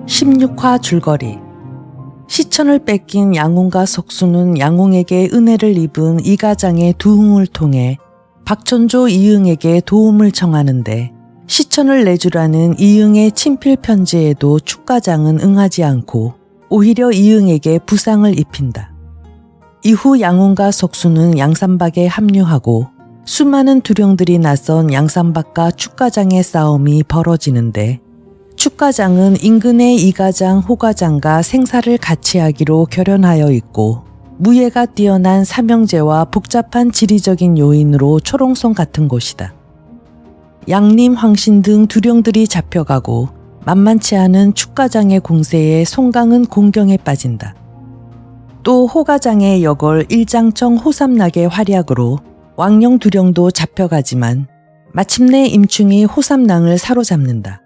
(16화) 줄거리. 시천을 뺏긴 양홍과 석순은 양홍에게 은혜를 입은 이가장의 두흥을 통해 박천조 이응에게 도움을 청하는데, 시천을 내주라는 이응의 친필 편지에도 축가장은 응하지 않고 오히려 이응에게 부상을 입힌다. 이후 양홍과 석순은 양산박에 합류하고 수많은 두령들이 나선 양산박과 축가장의 싸움이 벌어지는데, 축가장은 인근의 이가장, 호가장과 생사를 같이 하기로 결연하여 있고 무예가 뛰어난 삼형제와 복잡한 지리적인 요인으로 초롱성 같은 곳이다. 양림, 황신 등 두령들이 잡혀가고 만만치 않은 축가장의 공세에 송강은 공경에 빠진다. 또 호가장의 여걸 일장청 호삼락의 활약으로 왕령 두령도 잡혀가지만 마침내 임충이 호삼랑을 사로잡는다.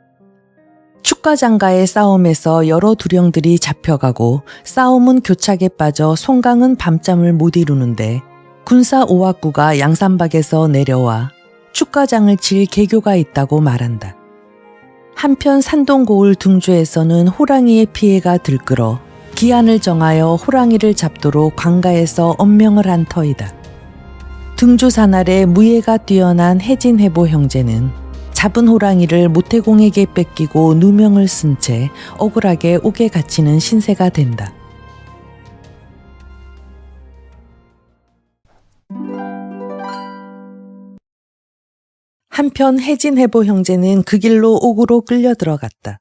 축가장과의 싸움에서 여러 두령들이 잡혀가고 싸움은 교착에 빠져 송강은 밤잠을 못 이루는데, 군사 오학구가 양산박에서 내려와 축가장을 칠 계교가 있다고 말한다. 한편 산동고을 둥주에서는 호랑이의 피해가 들끓어 기한을 정하여 호랑이를 잡도록 관가에서 엄명을 한 터이다. 등주산 아래 무예가 뛰어난 해진해보 형제는 잡은 호랑이를 모태공에게 뺏기고 누명을 쓴 채 억울하게 옥에 갇히는 신세가 된다. 한편 해진해보 형제는 그 길로 옥으로 끌려 들어갔다.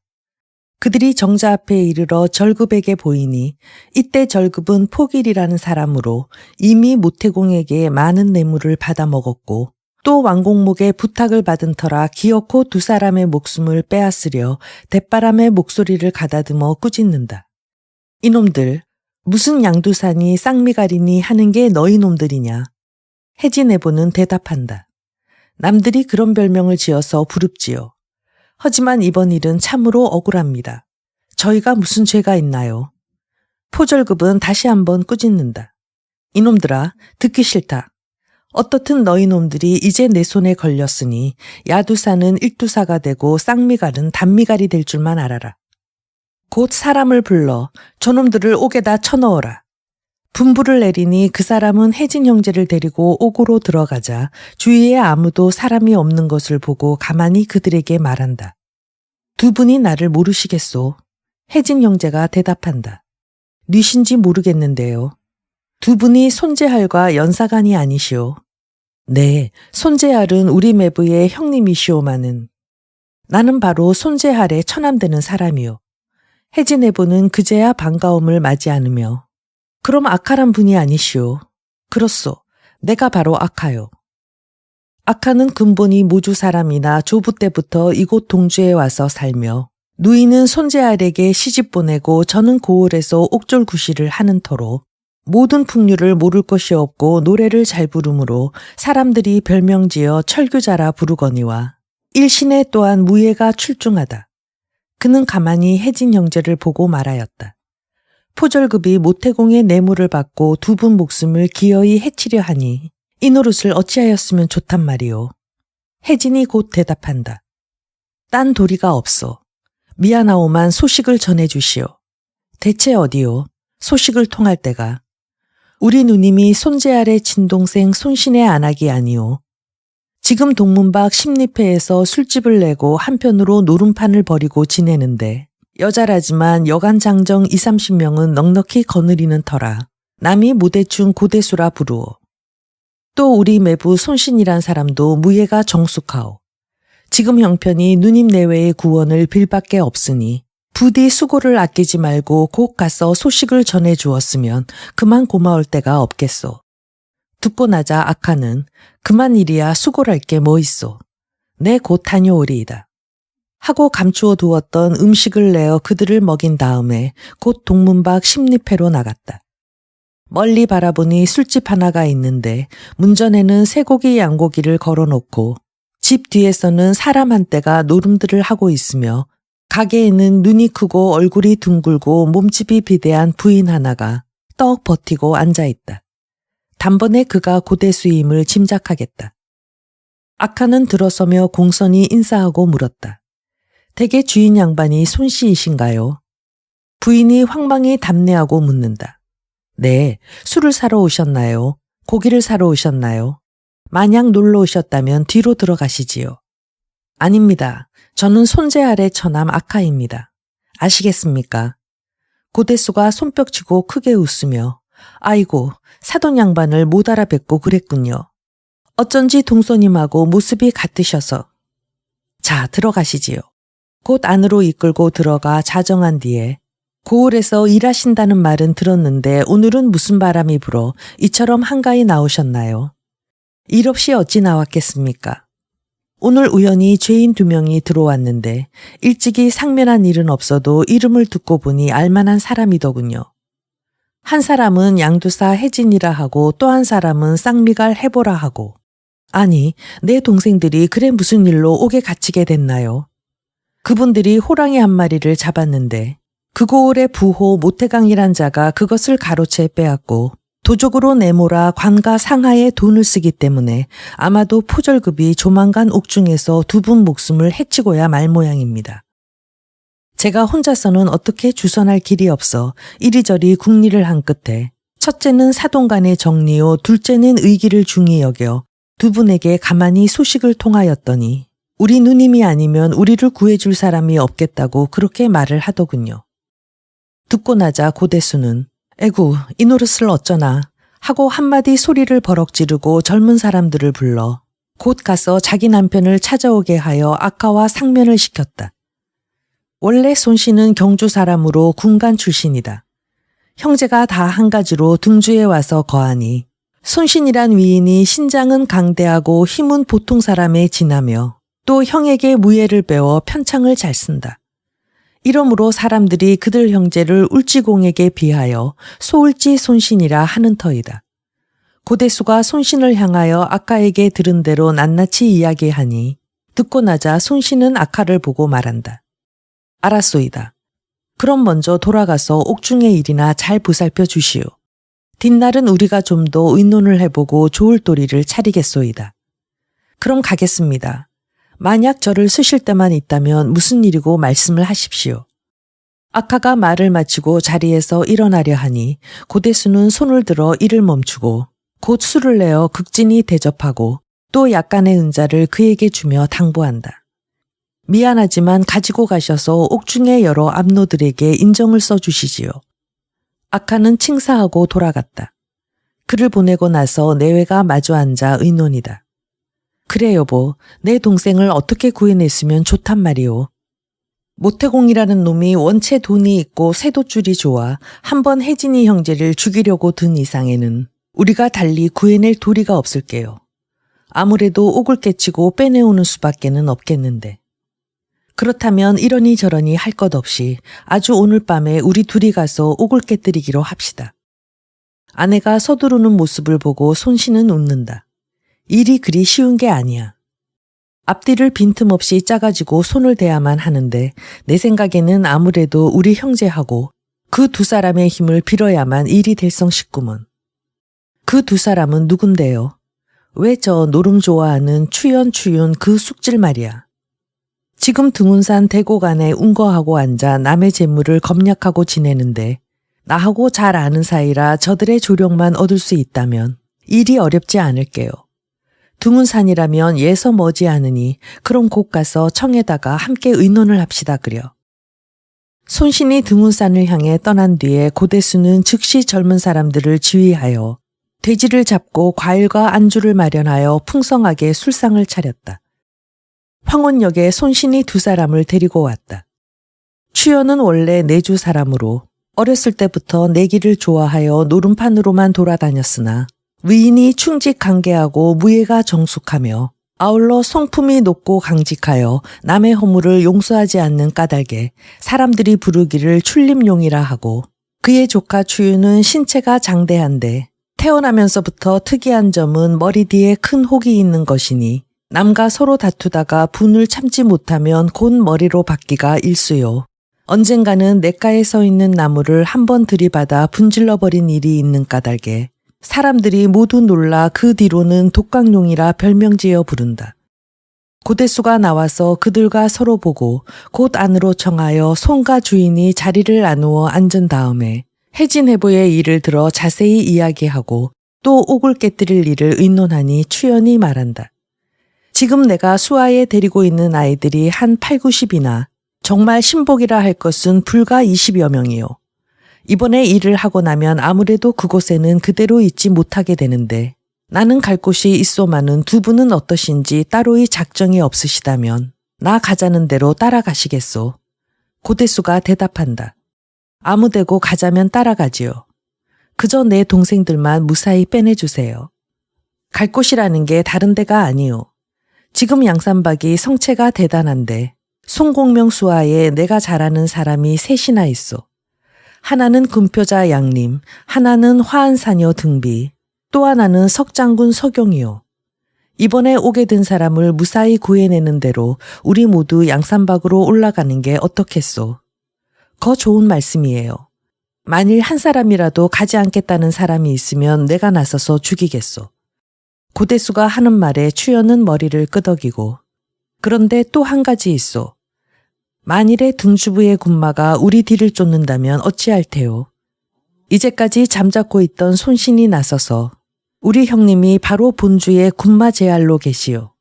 그들이 정자 앞에 이르러 절급에게 보이니 이때 절급은 포길이라는 사람으로 이미 모태공에게 많은 뇌물을 받아먹었고 또 왕공목의 부탁을 받은 터라 기어코 두 사람의 목숨을 빼앗으려 대바람에 목소리를 가다듬어 꾸짖는다. 이놈들, 무슨 양두산이 쌍미가리니 하는 게 너희 놈들이냐? 해진해보는 대답한다. 남들이 그런 별명을 지어서 부릅지요. 하지만 이번 일은 참으로 억울합니다. 저희가 무슨 죄가 있나요? 포절급은 다시 한번 꾸짖는다. 이놈들아, 듣기 싫다. 어떻든 너희 놈들이 이제 내 손에 걸렸으니 야두사는 일두사가 되고 쌍미갈은 단미갈이 될 줄만 알아라. 곧 사람을 불러 저놈들을 옥에다 쳐넣어라. 분부를 내리니 그 사람은 해진 형제를 데리고 옥으로 들어가자 주위에 아무도 사람이 없는 것을 보고 가만히 그들에게 말한다. 두 분이 나를 모르시겠소? 해진 형제가 대답한다. 뉘신지 모르겠는데요. 두 분이 손재할과 연사간이 아니시오. 네, 손재할은 우리 매부의 형님이시오마는. 나는 바로 손재할의 처남되는 사람이오. 해진해보는 그제야 반가움을 맞이 않으며 그럼 악하란 분이 아니시오. 그렇소. 내가 바로 악하요. 악하는 근본이 모주 사람이나 조부 때부터 이곳 동주에 와서 살며 누이는 손재할에게 시집 보내고 저는 고을에서 옥졸구시를 하는 터로 모든 풍류를 모를 것이 없고 노래를 잘 부르므로 사람들이 별명지어 철규자라 부르거니와 일신에 또한 무예가 출중하다. 그는 가만히 해진 형제를 보고 말하였다. 포절급이 모태공의 뇌물을 받고 두 분 목숨을 기어이 해치려 하니 이 노릇을 어찌하였으면 좋단 말이오. 해진이 곧 대답한다. 딴 도리가 없소. 미안하오만 소식을 전해주시오. 대체 어디오? 소식을 통할 때가. 우리 누님이 손재할의 친동생 손신의 안악이 아니오. 지금 동문박 십리패에서 술집을 내고 한편으로 노름판을 벌이고 지내는데 여자라지만 여간 장정 20-30명은 넉넉히 거느리는 터라 남이 무대충 고대수라 부르오. 또 우리 매부 손신이란 사람도 무예가 정숙하오. 지금 형편이 누님 내외의 구원을 빌 밖에 없으니 부디 수고를 아끼지 말고 곧 가서 소식을 전해 주었으면 그만 고마울 때가 없겠소. 듣고 나자 악하는 그만 일이야 수고랄 게 뭐 있소. 내 곧 다녀오리이다. 하고 감추어 두었던 음식을 내어 그들을 먹인 다음에 곧 동문박 십리패로 나갔다. 멀리 바라보니 술집 하나가 있는데 문전에는 쇠고기 양고기를 걸어놓고 집 뒤에서는 사람 한떼가 노름들을 하고 있으며 가게에는 눈이 크고 얼굴이 둥글고 몸집이 비대한 부인 하나가 떡 버티고 앉아있다. 단번에 그가 고대수임을 짐작하겠다. 아카는 들어서며 공손히 인사하고 물었다. 댁의 주인 양반이 손씨이신가요? 부인이 황망히 답례하고 묻는다. 네, 술을 사러 오셨나요? 고기를 사러 오셨나요? 만약 놀러 오셨다면 뒤로 들어가시지요. 아닙니다. 저는 손재 아래 처남 아카입니다. 아시겠습니까? 고대수가 손뼉치고 크게 웃으며 아이고, 사돈 양반을 못 알아뵙고 그랬군요. 어쩐지 동서님하고 모습이 같으셔서. 자, 들어가시지요. 곧 안으로 이끌고 들어가 자정한 뒤에 고을에서 일하신다는 말은 들었는데 오늘은 무슨 바람이 불어 이처럼 한가히 나오셨나요? 일 없이 어찌 나왔겠습니까? 오늘 우연히 죄인 2명이 들어왔는데 일찍이 상면한 일은 없어도 이름을 듣고 보니 알만한 사람이더군요. 한 사람은 양두사 혜진이라 하고 또 한 사람은 쌍미갈 해보라 하고. 아니, 내 동생들이 그래 무슨 일로 옥에 갇히게 됐나요? 그분들이 호랑이 한 마리를 잡았는데 그 고을의 부호 모태강이란 자가 그것을 가로채 빼앗고 도적으로 내몰아 관가 상하에 돈을 쓰기 때문에 아마도 포절급이 조만간 옥중에서 2분 목숨을 해치고야 말 모양입니다. 제가 혼자서는 어떻게 주선할 길이 없어 이리저리 궁리를 한 끝에 첫째는 사돈 간의 정리요, 둘째는 의기를 중히 여겨 2분에게 가만히 소식을 통하였더니 우리 누님이 아니면 우리를 구해줄 사람이 없겠다고 그렇게 말을 하더군요. 듣고 나자 고대수는 에구, 이 노릇을 어쩌나 하고 한마디 소리를 버럭 지르고 젊은 사람들을 불러 곧 가서 자기 남편을 찾아오게 하여 아카와 상면을 시켰다. 원래 손씨는 경주 사람으로 군간 출신이다. 형제가 다 한 가지로 등주에 와서 거하니 손신이란 위인이 신장은 강대하고 힘은 보통 사람에 지나며 또 형에게 무예를 배워 편창을 잘 쓴다. 이러므로 사람들이 그들 형제를 울지공에게 비하여 소울지 손신이라 하는 터이다. 고대수가 손신을 향하여 아카에게 들은 대로 낱낱이 이야기하니 듣고 나자 손신은 아카를 보고 말한다. 알았소이다. 그럼 먼저 돌아가서 옥중의 일이나 잘 보살펴 주시오. 뒷날은 우리가 좀 더 의논을 해보고 좋을 도리를 차리겠소이다. 그럼 가겠습니다. 만약 저를 쓰실 때만 있다면 무슨 일이고 말씀을 하십시오. 아카가 말을 마치고 자리에서 일어나려 하니 고대수는 손을 들어 일을 멈추고 곧 술을 내어 극진히 대접하고 또 약간의 은자를 그에게 주며 당부한다. 미안하지만 가지고 가셔서 옥중의 여러 압노들에게 인정을 써주시지요. 아카는 칭사하고 돌아갔다. 그를 보내고 나서 내외가 마주 앉아 의논이다. 그래 여보, 내 동생을 어떻게 구해냈으면 좋단 말이오. 모태공이라는 놈이 원체 돈이 있고 세도줄이 좋아 한번 혜진이 형제를 죽이려고 든 이상에는 우리가 달리 구해낼 도리가 없을게요. 아무래도 옥을 깨치고 빼내오는 수밖에는 없겠는데. 그렇다면 이러니 저러니 할 것 없이 아주 오늘 밤에 우리 둘이 가서 옥을 깨뜨리기로 합시다. 아내가 서두르는 모습을 보고 손씨는 웃는다. 일이 그리 쉬운 게 아니야. 앞뒤를 빈틈없이 짜가지고 손을 대야만 하는데 내 생각에는 아무래도 우리 형제하고 그 2사람의 힘을 빌어야만 일이 될성싶구먼. 그 2사람은 누군데요? 왜 저 노름 좋아하는 추연 그 숙질 말이야. 지금 등운산 대고간에 운거하고 앉아 남의 재물을 검약하고 지내는데 나하고 잘 아는 사이라 저들의 조력만 얻을 수 있다면 일이 어렵지 않을게요. 등운산이라면 예서 머지않으니 그럼 곧 가서 청에다가 함께 의논을 합시다 그려. 손신이 등운산을 향해 떠난 뒤에 고대수는 즉시 젊은 사람들을 지휘하여 돼지를 잡고 과일과 안주를 마련하여 풍성하게 술상을 차렸다. 황혼역에 손신이 2사람을 데리고 왔다. 추연은 원래 내주 사람으로 어렸을 때부터 내기를 좋아하여 노름판으로만 돌아다녔으나 위인이 충직강개하고 무예가 정숙하며 아울러 성품이 높고 강직하여 남의 허물을 용서하지 않는 까닭에 사람들이 부르기를 출림용이라 하고 그의 조카 추유는 신체가 장대한데 태어나면서부터 특이한 점은 머리 뒤에 큰 혹이 있는 것이니 남과 서로 다투다가 분을 참지 못하면 곧 머리로 받기가 일쑤요. 언젠가는 냇가에 서 있는 나무를 한번 들이받아 분질러버린 일이 있는 까닭에 사람들이 모두 놀라 그 뒤로는 독강용이라 별명지어 부른다. 고대수가 나와서 그들과 서로 보고 곧 안으로 청하여 손과 주인이 자리를 나누어 앉은 다음에 해진해보의 일을 들어 자세히 이야기하고 또 옥을 깨뜨릴 일을 의논하니 추연이 말한다. 지금 내가 수하에 데리고 있는 아이들이 한 8, 90이나 정말 신복이라 할 것은 불과 20여 명이요. 이번에 일을 하고 나면 아무래도 그곳에는 그대로 있지 못하게 되는데 나는 갈 곳이 있소마는 두 분은 어떠신지 따로의 작정이 없으시다면 나 가자는 대로 따라가시겠소. 고대수가 대답한다. 아무데고 가자면 따라가지요. 그저 내 동생들만 무사히 빼내주세요. 갈 곳이라는 게 다른 데가 아니요. 지금 양산박이 성체가 대단한데 송공명 수하에 내가 잘 아는 사람이 셋이나 있어. 하나는 금표자 양림, 하나는 화한사녀 등비, 또 하나는 석장군 석용이요. 이번에 오게 된 사람을 무사히 구해내는 대로 우리 모두 양산박으로 올라가는 게 어떻겠소. 거 좋은 말씀이에요. 만일 한 사람이라도 가지 않겠다는 사람이 있으면 내가 나서서 죽이겠소. 고대수가 하는 말에 추연은 머리를 끄덕이고 그런데 또 한 가지 있소. 만일에 등주부의 군마가 우리 뒤를 쫓는다면 어찌할 테요. 이제까지 잠자코 있던 손신이 나서서 우리 형님이 바로 본주의 군마 제할로 계시오.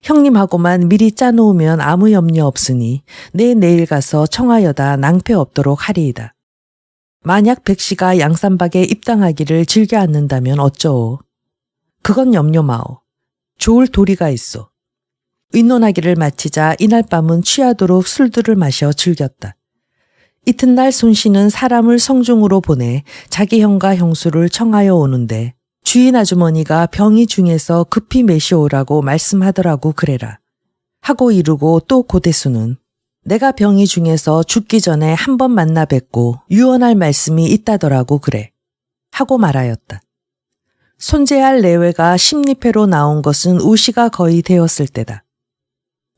형님하고만 미리 짜놓으면 아무 염려 없으니 내일 가서 청하여다 낭패 없도록 하리이다. 만약 백씨가 양산박에 입당하기를 즐겨 않는다면 어쩌오. 그건 염려 마오. 좋을 도리가 있어. 의논하기를 마치자 이날 밤은 취하도록 술들을 마셔 즐겼다. 이튿날 손씨는 사람을 성중으로 보내 자기 형과 형수를 청하여 오는데 주인 아주머니가 병이 중해서 급히 메시오라고 말씀하더라고 그래라. 하고 이르고 또 고대수는 내가 병이 중해서 죽기 전에 한 번 만나 뵙고 유언할 말씀이 있다더라고 그래. 하고 말하였다. 손재할 내외가 십리패로 나온 것은 우시가 거의 되었을 때다.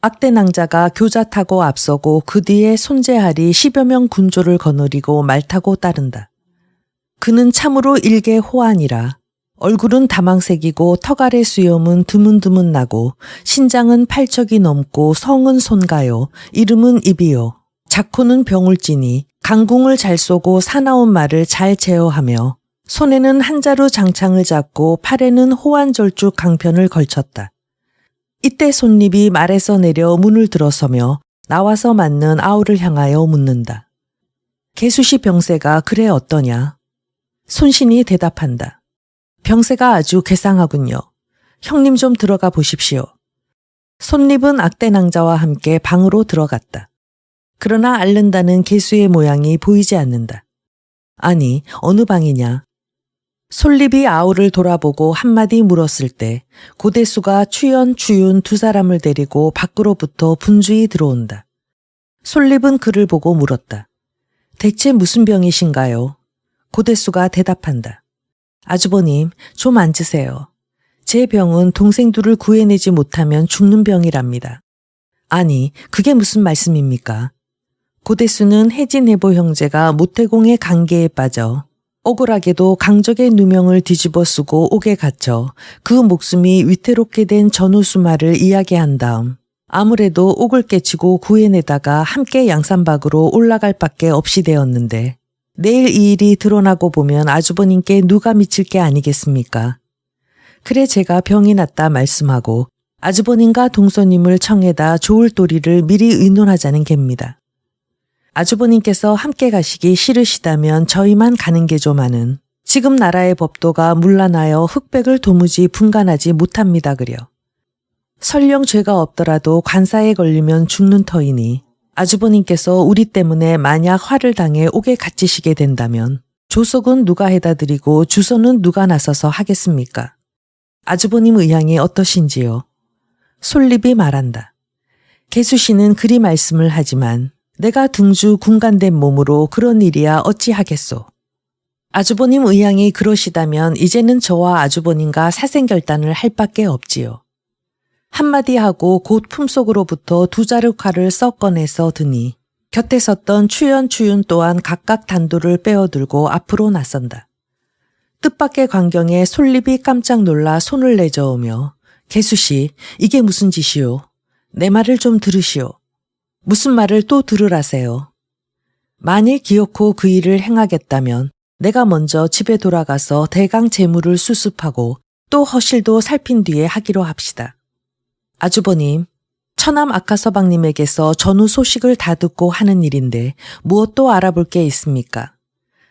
악대낭자가 교자 타고 앞서고 그 뒤에 손재할이 10여 명 군조를 거느리고 말 타고 따른다. 그는 참으로 일개 호환이라 얼굴은 다망색이고 턱 아래 수염은 드문드문 나고 신장은 팔척이 넘고 성은 손가요 이름은 입이요 작호는 병울지니 강궁을 잘 쏘고 사나운 말을 잘 제어하며 손에는 한자루 장창을 잡고 팔에는 호환절주 강편을 걸쳤다. 이때 손님이 말에서 내려 문을 들어서며 나와서 맞는 아우를 향하여 묻는다. 개수시 병세가 그래 어떠냐? 손신이 대답한다. 병세가 아주 괴상하군요. 형님 좀 들어가 보십시오. 손립은 악대낭자와 함께 방으로 들어갔다. 그러나 앓는다는 개수의 모양이 보이지 않는다. 아니, 어느 방이냐? 솔립이 아우를 돌아보고 한마디 물었을 때 고대수가 추연, 추윤 두 사람을 데리고 밖으로부터 분주히 들어온다. 솔립은 그를 보고 물었다. 대체 무슨 병이신가요? 고대수가 대답한다. 아주버님, 좀 앉으세요. 제 병은 동생들을 구해내지 못하면 죽는 병이랍니다. 아니, 그게 무슨 말씀입니까? 고대수는 해진해보 형제가 모태공의 관계에 빠져 억울하게도 강적의 누명을 뒤집어 쓰고 옥에 갇혀 그 목숨이 위태롭게 된 전우수마를 이야기한 다음 아무래도 옥을 깨치고 구해내다가 함께 양산박으로 올라갈 밖에 없이 되었는데 내일 이 일이 드러나고 보면 아주버님께 누가 미칠 게 아니겠습니까? 그래 제가 병이 났다 말씀하고 아주버님과 동서님을 청해다 좋을 도리를 미리 의논하자는 겝니다. 아주버님께서 함께 가시기 싫으시다면 저희만 가는 게 좋마는 지금 나라의 법도가 문란하여 흑백을 도무지 분간하지 못합니다 그려. 설령 죄가 없더라도 관사에 걸리면 죽는 터이니 아주버님께서 우리 때문에 만약 화를 당해 옥에 갇히시게 된다면 조석은 누가 해다 드리고 주소는 누가 나서서 하겠습니까? 아주버님 의향이 어떠신지요? 솔립이 말한다. 개수씨는 그리 말씀을 하지만 내가 등주 군간된 몸으로 그런 일이야 어찌하겠소. 아주버님 의향이 그러시다면 이제는 저와 아주버님과 사생결단을 할 밖에 없지요. 한마디 하고 곧 품속으로부터 두 자루칼을 썩 꺼내서 드니 곁에 섰던 추연, 추윤 또한 각각 단도를 빼어들고 앞으로 나선다. 뜻밖의 광경에 솔립이 깜짝 놀라 손을 내저으며 개수씨, 이게 무슨 짓이오? 내 말을 좀 들으시오. 무슨 말을 또 들으라세요. 만일 기어코 그 일을 행하겠다면 내가 먼저 집에 돌아가서 대강 재물을 수습하고 또 허실도 살핀 뒤에 하기로 합시다. 아주버님, 처남 아카서방님에게서 전후 소식을 다 듣고 하는 일인데 무엇도 알아볼 게 있습니까?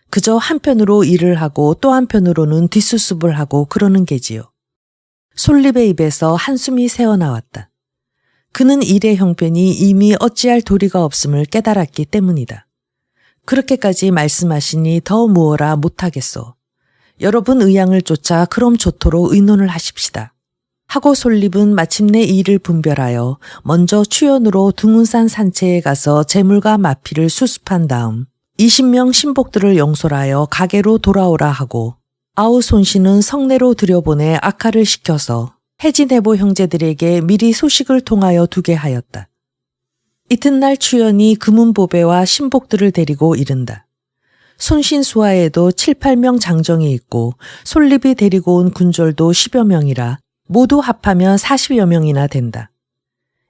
그저 한편으로 일을 하고 또 한편으로는 뒷수습을 하고 그러는 게지요. 솔립의 입에서 한숨이 새어나왔다. 그는 일의 형편이 이미 어찌할 도리가 없음을 깨달았기 때문이다. 그렇게까지 말씀하시니 더 무어라 못하겠소. 여러분 의향을 쫓아 그럼 좋도록 의논을 하십시다. 하고 솔립은 마침내 일을 분별하여 먼저 추연으로 둥운산 산채에 가서 재물과 마피를 수습한 다음 20명 신복들을 영솔하여 가게로 돌아오라 하고 아우 손씨는 성내로 들여보내 악화를 시켜서 해진해보 형제들에게 미리 소식을 통하여 두게 하였다. 이튿날 추연이 금운보배와 신복들을 데리고 이른다. 손신수하에도 7, 8명 장정이 있고 솔립이 데리고 온 군졸도 10여 명이라 모두 합하면 40여 명이나 된다.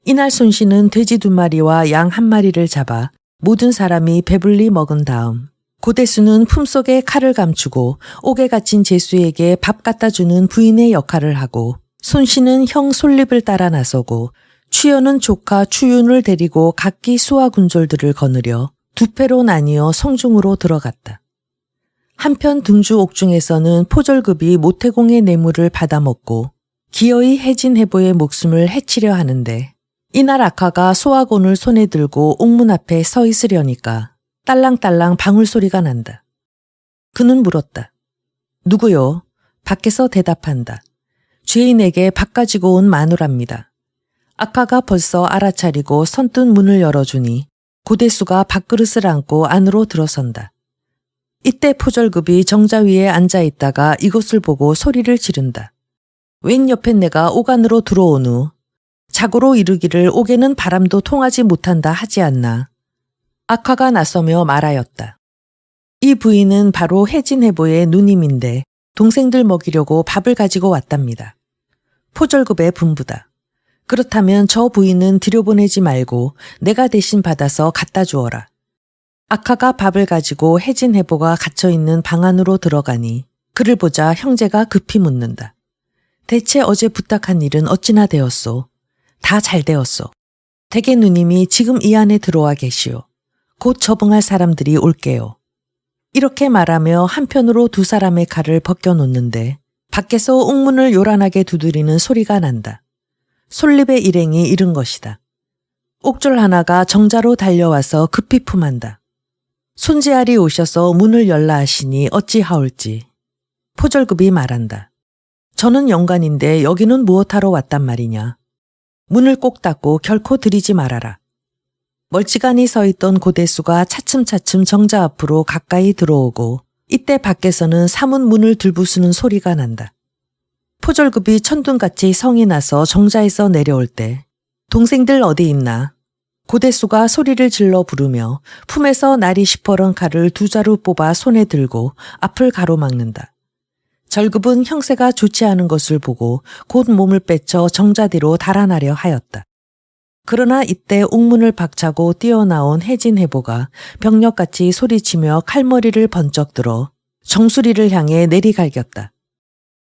이날 손신은 돼지 2마리와 양 1마리를 잡아 모든 사람이 배불리 먹은 다음 고대수는 품속에 칼을 감추고 옥에 갇힌 제수에게 밥 갖다 주는 부인의 역할을 하고 손씨는 형 솔립을 따라 나서고 추연은 조카 추윤을 데리고 각기 수하 군졸들을 거느려 2패로 나뉘어 성중으로 들어갔다. 한편 등주 옥중에서는 포졸급이 모태공의 뇌물을 받아먹고 기어이 해진해보의 목숨을 해치려 하는데 이날 악화가 소화곤을 손에 들고 옥문 앞에 서 있으려니까 딸랑딸랑 방울소리가 난다. 그는 물었다. 누구요? 밖에서 대답한다. 죄인에게 밥 가지고 온 마누라입니다. 악화가 벌써 알아차리고 선뜻 문을 열어주니 고대수가 밥그릇을 안고 안으로 들어선다. 이때 포졸급이 정자 위에 앉아있다가 이곳을 보고 소리를 지른다. 웬 옆에 내가 옥 안으로 들어온 후 자고로 이르기를 옥에는 바람도 통하지 못한다 하지 않나. 악화가 나서며 말하였다. 이 부인은 바로 해진해보의 누님인데 동생들 먹이려고 밥을 가지고 왔답니다. 포졸급의 분부다. 그렇다면 저 부인은 들여보내지 말고 내가 대신 받아서 갖다 주어라. 악화가 밥을 가지고 해진해보가 갇혀있는 방 안으로 들어가니 그를 보자 형제가 급히 묻는다. 대체 어제 부탁한 일은 어찌나 되었소? 다 잘 되었소. 대개 누님이 지금 이 안에 들어와 계시오. 곧 접응할 사람들이 올게요. 이렇게 말하며 한편으로 2 사람의 칼을 벗겨놓는데 밖에서 옥문을 요란하게 두드리는 소리가 난다. 솔립의 일행이 이른 것이다. 옥졸 하나가 정자로 달려와서 급히 품한다. 손재알이 오셔서 문을 열라 하시니 어찌하올지. 포졸급이 말한다. 저는 영관인데 여기는 무엇하러 왔단 말이냐. 문을 꼭 닫고 결코 들이지 말아라. 멀찌감히 서 있던 고대수가 차츰차츰 정자 앞으로 가까이 들어오고 이때 밖에서는 사문 문을 들부수는 소리가 난다. 포졸급이 천둥같이 성이 나서 정자에서 내려올 때 동생들 어디 있나? 고대수가 소리를 질러 부르며 품에서 날이 시퍼런 칼을 2자루 뽑아 손에 들고 앞을 가로막는다. 절급은 형세가 좋지 않은 것을 보고 곧 몸을 빼쳐 정자뒤로 달아나려 하였다. 그러나 이때 옥문을 박차고 뛰어나온 해진해보가 병력같이 소리치며 칼머리를 번쩍 들어 정수리를 향해 내리갈겼다.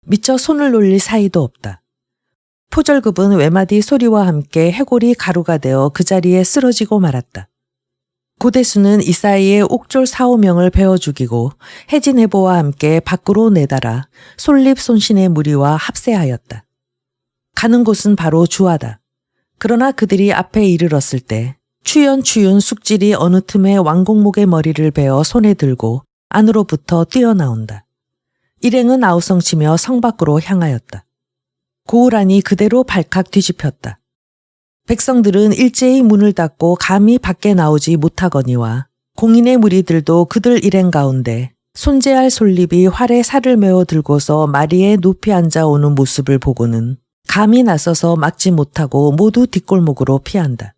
미처 손을 놀릴 사이도 없다. 포졸급은 외마디 소리와 함께 해골이 가루가 되어 그 자리에 쓰러지고 말았다. 고대수는 이 사이에 옥졸 4~5명을 베어 죽이고 해진해보와 함께 밖으로 내달아 솔립 손신의 무리와 합세하였다. 가는 곳은 바로 주하다. 그러나 그들이 앞에 이르렀을 때 추연 숙질이 어느 틈에 왕공목의 머리를 베어 손에 들고 안으로부터 뛰어나온다. 일행은 아우성치며 성 밖으로 향하였다. 고우란이 그대로 발칵 뒤집혔다. 백성들은 일제히 문을 닫고 감히 밖에 나오지 못하거니와 공인의 무리들도 그들 일행 가운데 손재알 솔립이 활에 살을 메어 들고서 마리에 높이 앉아오는 모습을 보고는 감히 나서서 막지 못하고 모두 뒷골목으로 피한다.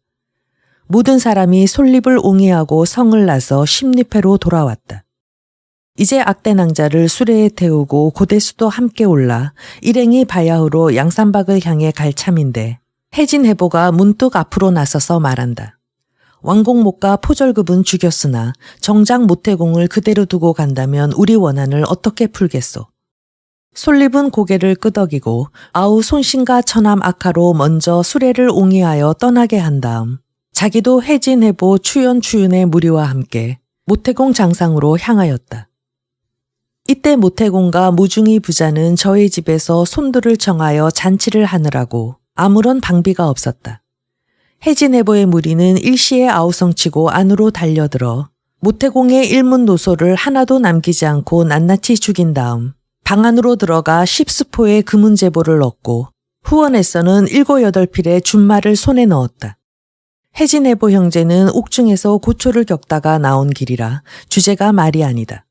모든 사람이 솔립을 옹이하고 성을 나서 십리패로 돌아왔다. 이제 악대낭자를 수레에 태우고 고대수도 함께 올라 일행이 바야흐로 양산박을 향해 갈 참인데 해진해보가 문득 앞으로 나서서 말한다. 왕공목과 포절급은 죽였으나 정작 모태공을 그대로 두고 간다면 우리 원한을 어떻게 풀겠소? 솔립은 고개를 끄덕이고 아우 손신과 처남 아카로 먼저 수레를 옹이하여 떠나게 한 다음 자기도 해진해보 추연추윤의 무리와 함께 모태공 장상으로 향하였다. 이때 모태공과 무중이 부자는 저희 집에서 손들을 청하여 잔치를 하느라고 아무런 방비가 없었다. 해진해보의 무리는 일시에 아우성치고 안으로 달려들어 모태공의 일문노소를 하나도 남기지 않고 낱낱이 죽인 다음 방 안으로 들어가 10수포의 금은제보를 얻고 후원에서는 7, 8필의 준말을 손에 넣었다. 해진해보 형제는 옥중에서 고초를 겪다가 나온 길이라 주제가 말이 아니다.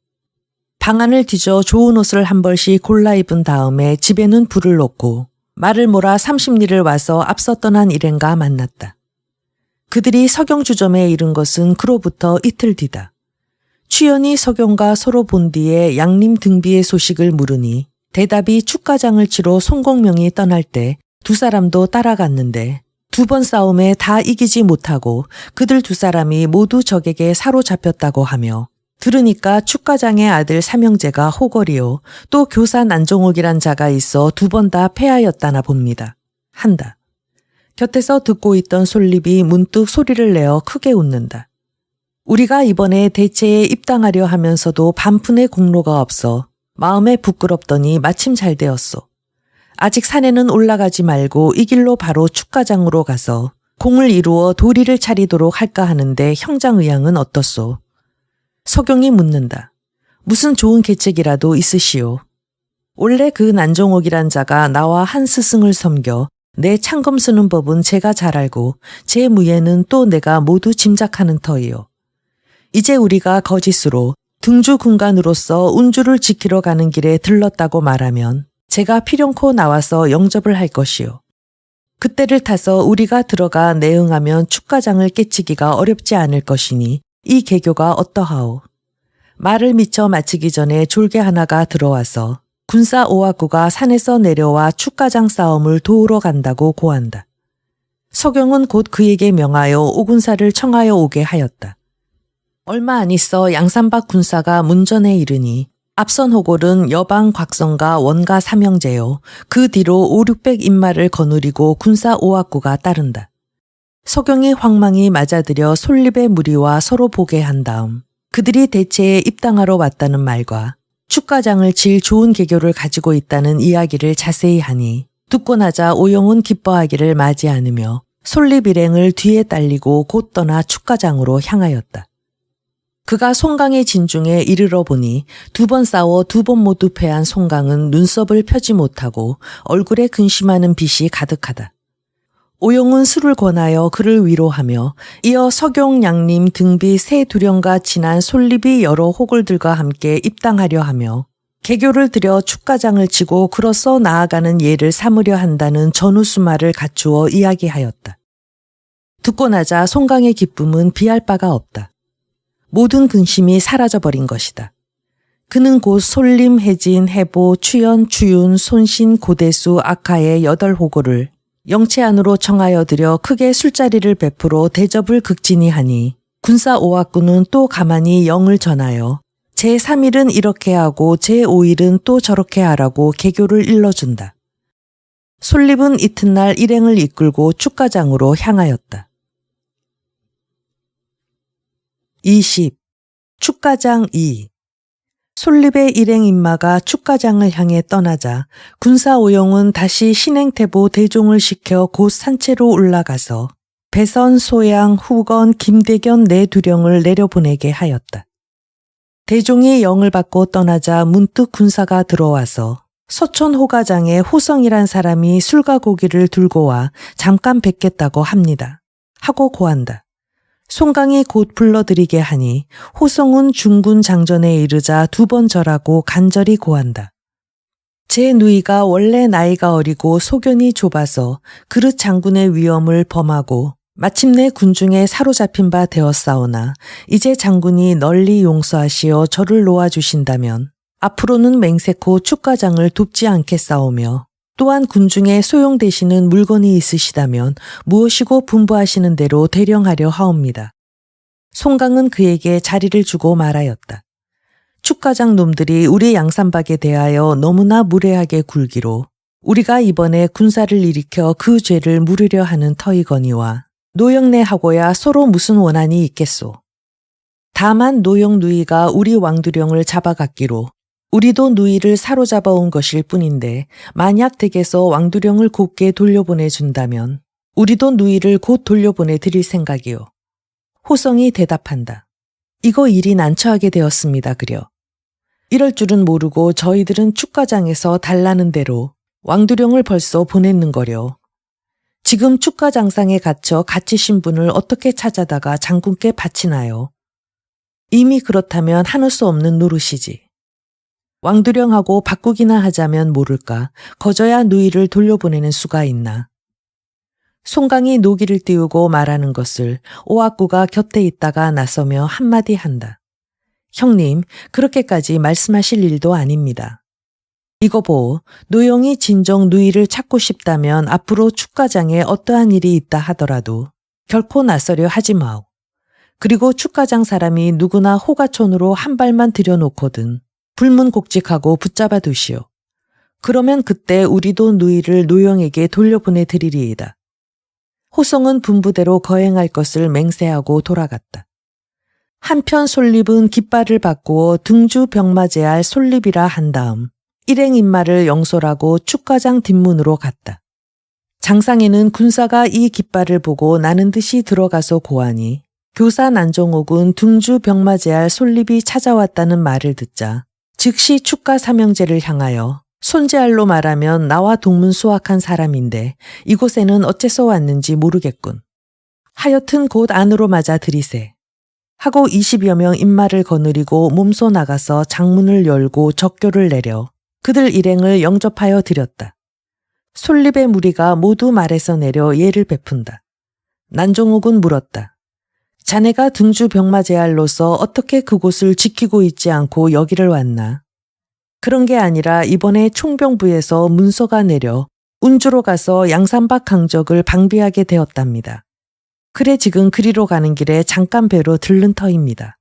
방 안을 뒤져 좋은 옷을 한 벌씩 골라 입은 다음에 집에는 불을 놓고 말을 몰아 30리를 와서 앞서 떠난 일행과 만났다. 그들이 서경주점에 이른 것은 그로부터 이틀 뒤다. 추연이 서경과 서로 본 뒤에 양림 등비의 소식을 물으니 대답이 축가장을 치러 송공명이 떠날 때 두 사람도 따라갔는데 2번 싸움에 다 이기지 못하고 그들 2사람이 모두 적에게 사로잡혔다고 하며 들으니까 축가장의 아들 삼형제가 호걸이요 또 교사 난종옥이란 자가 있어 2번 다 패하였다나 봅니다. 한다. 곁에서 듣고 있던 솔립이 문득 소리를 내어 크게 웃는다. 우리가 이번에 대체에 입당하려 하면서도 반푼의 공로가 없어 마음에 부끄럽더니 마침 잘 되었소. 아직 산에는 올라가지 말고 이 길로 바로 축가장으로 가서 공을 이루어 도리를 차리도록 할까 하는데 형장 의향은 어떻소? 서경이 묻는다. 무슨 좋은 계책이라도 있으시오. 원래 그 난종옥이란 자가 나와 한 스승을 섬겨 내 창검 쓰는 법은 제가 잘 알고 제 무예는 또 내가 모두 짐작하는 터이요. 이제 우리가 거짓으로 등주 군관으로서 운주를 지키러 가는 길에 들렀다고 말하면 제가 필연코 나와서 영접을 할 것이요. 그때를 타서 우리가 들어가 내응하면 축가장을 깨치기가 어렵지 않을 것이니 이 계교가 어떠하오. 말을 미처 마치기 전에 졸개 하나가 들어와서 군사 오하구가 산에서 내려와 축가장 싸움을 도우러 간다고 고한다. 서경은 곧 그에게 명하여 오군사를 청하여 오게 하였다. 얼마 안 있어 양산박 군사가 문전에 이르니 앞선 호골은 여방 곽성과 원가 삼형제요. 그 뒤로 5, 600 인마를 거느리고 군사 오하구가 따른다. 서경이 황망히 맞아들여 솔립의 무리와 서로 보게 한 다음 그들이 대체에 입당하러 왔다는 말과 축가장을 칠 좋은 계교를 가지고 있다는 이야기를 자세히 하니 듣고 나자 오용은 기뻐하기를 마지 않으며 솔립 일행을 뒤에 딸리고 곧 떠나 축가장으로 향하였다. 그가 송강의 진중에 이르러 보니 2번 싸워 2번 모두 패한 송강은 눈썹을 펴지 못하고 얼굴에 근심하는 빛이 가득하다. 오용은 술을 권하여 그를 위로하며 이어 서경, 양림, 등비 세 두령과 친한 솔립이 여러 호글들과 함께 입당하려 하며 계교를 들여 축가장을 치고 그로써 나아가는 예를 삼으려 한다는 전우수말을 갖추어 이야기하였다. 듣고 나자 송강의 기쁨은 비할 바가 없다. 모든 근심이 사라져버린 것이다. 그는 곧 솔림, 해진, 해보, 추연, 추윤, 손신, 고대수, 아카의 8호고를 영체 안으로 청하여 들여 크게 술자리를 베풀어 대접을 극진히 하니 군사 오하구는 또 가만히 영을 전하여 제3일은 이렇게 하고 제5일은 또 저렇게 하라고 계교를 일러준다. 솔립은 이튿날 일행을 이끌고 축가장으로 향하였다. 20. 축가장 2. 솔립의 일행 인마가 축가장을 향해 떠나자 군사 오용은 다시 신행태보 대종을 시켜 곧 산채로 올라가서 배선, 소양, 후건, 김대견 네 두령을 내려보내게 하였다. 대종이 영을 받고 떠나자 문득 군사가 들어와서 서촌 호가장에 호성이란 사람이 술과 고기를 들고 와 잠깐 뵙겠다고 합니다. 하고 고한다. 송강이 곧 불러들이게 하니 호성은 중군 장전에 이르자 2번 절하고 간절히 고한다. 제 누이가 원래 나이가 어리고 소견이 좁아서 그릇 장군의 위엄을 범하고 마침내 군중에 사로잡힌 바 되었사오나 이제 장군이 널리 용서하시어 저를 놓아주신다면 앞으로는 맹세코 축가장을 돕지 않겠사오며 또한 군중에 소용되시는 물건이 있으시다면 무엇이고 분부하시는 대로 대령하려 하옵니다. 송강은 그에게 자리를 주고 말하였다. 축가장 놈들이 우리 양산박에 대하여 너무나 무례하게 굴기로 우리가 이번에 군사를 일으켜 그 죄를 물으려 하는 터이거니와 노영네하고야 서로 무슨 원한이 있겠소. 다만 노영 누이가 우리 왕두령을 잡아갔기로 우리도 누이를 사로잡아 온 것일 뿐인데 만약 댁에서 왕두령을 곱게 돌려보내준다면 우리도 누이를 곧 돌려보내 드릴 생각이요. 호성이 대답한다. 이거 일이 난처하게 되었습니다 그려. 이럴 줄은 모르고 저희들은 축가장에서 달라는 대로 왕두령을 벌써 보냈는 거려. 지금 축가장상에 갇혀 갇히신 분을 어떻게 찾아다가 장군께 바치나요? 이미 그렇다면 하늘 수 없는 노릇이지. 왕두령하고 바꾸기나 하자면 모를까 거저야 누이를 돌려보내는 수가 있나. 송강이 노기를 띄우고 말하는 것을 오악구가 곁에 있다가 나서며 한마디 한다. 형님, 그렇게까지 말씀하실 일도 아닙니다. 이거 보, 노영이 진정 누이를 찾고 싶다면 앞으로 축가장에 어떠한 일이 있다 하더라도 결코 나서려 하지 마오. 그리고 축가장 사람이 누구나 호가촌으로 한 발만 들여놓거든 불문곡직하고 붙잡아 두시오. 그러면 그때 우리도 누이를 노영에게 돌려보내 드리리이다. 호성은 분부대로 거행할 것을 맹세하고 돌아갔다. 한편 솔립은 깃발을 바꾸어 등주 병마제할 솔립이라 한 다음 일행 인마를 영솔하고 축가장 뒷문으로 갔다. 장상에는 군사가 이 깃발을 보고 나는 듯이 들어가서 고하니 교사 난종옥은 등주 병마제할 솔립이 찾아왔다는 말을 듣자 즉시 축가 삼형제를 향하여 손재알로 말하면 나와 동문 수학한 사람인데 이곳에는 어째서 왔는지 모르겠군. 하여튼 곧 안으로 맞아 들이세. 하고 20여 명 인마를 거느리고 몸소 나가서 장문을 열고 적교를 내려 그들 일행을 영접하여 드렸다. 솔립의 무리가 모두 말에서 내려 예를 베푼다. 난종옥은 물었다. 자네가 등주 병마제할로서 어떻게 그곳을 지키고 있지 않고 여기를 왔나? 그런 게 아니라 이번에 총병부에서 문서가 내려 운주로 가서 양산박 강적을 방비하게 되었답니다. 그래 지금 그리로 가는 길에 잠깐 뵈러 들른 터입니다.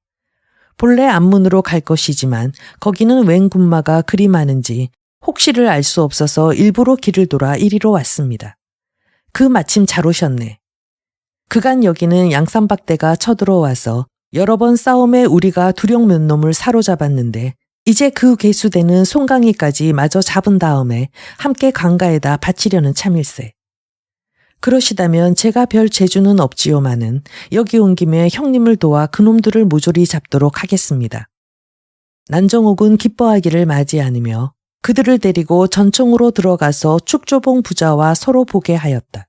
본래 안문으로 갈 것이지만 거기는 웬 군마가 그리 많은지 혹시를 알 수 없어서 일부러 길을 돌아 이리로 왔습니다. 그 마침 잘 오셨네. 그간 여기는 양산박대가 쳐들어와서 여러 번 싸움에 우리가 두령 몇 놈을 사로잡았는데 이제 그 괴수되는 송강이까지 마저 잡은 다음에 함께 강가에다 바치려는 참일세. 그러시다면 제가 별 재주는 없지요마는 여기 온 김에 형님을 도와 그놈들을 모조리 잡도록 하겠습니다. 난정옥은 기뻐하기를 마지 않으며 그들을 데리고 전청으로 들어가서 축조봉 부자와 서로 보게 하였다.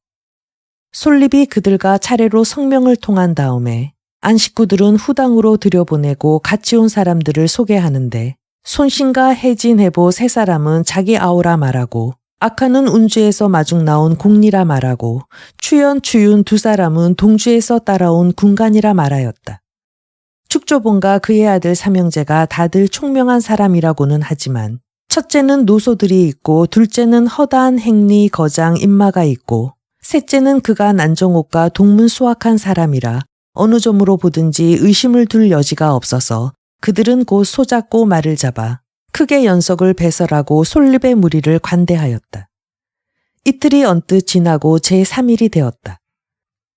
솔립이 그들과 차례로 성명을 통한 다음에 안 식구들은 후당으로 들여보내고 같이 온 사람들을 소개하는데 손신과 혜진해보 세 사람은 자기 아우라 말하고 악하는 운주에서 마중 나온 공리라 말하고 추연, 추윤 두 사람은 동주에서 따라온 군간이라 말하였다. 축조봉과 그의 아들 삼형제가 다들 총명한 사람이라고는 하지만 첫째는 노소들이 있고 둘째는 허다한 행리 거장 인마가 있고 셋째는 그가 난정옥과 동문 수학한 사람이라 어느 점으로 보든지 의심을 둘 여지가 없어서 그들은 곧 소잡고 말을 잡아 크게 연석을 배설하고 솔립의 무리를 관대하였다. 이틀이 언뜻 지나고 제3일이 되었다.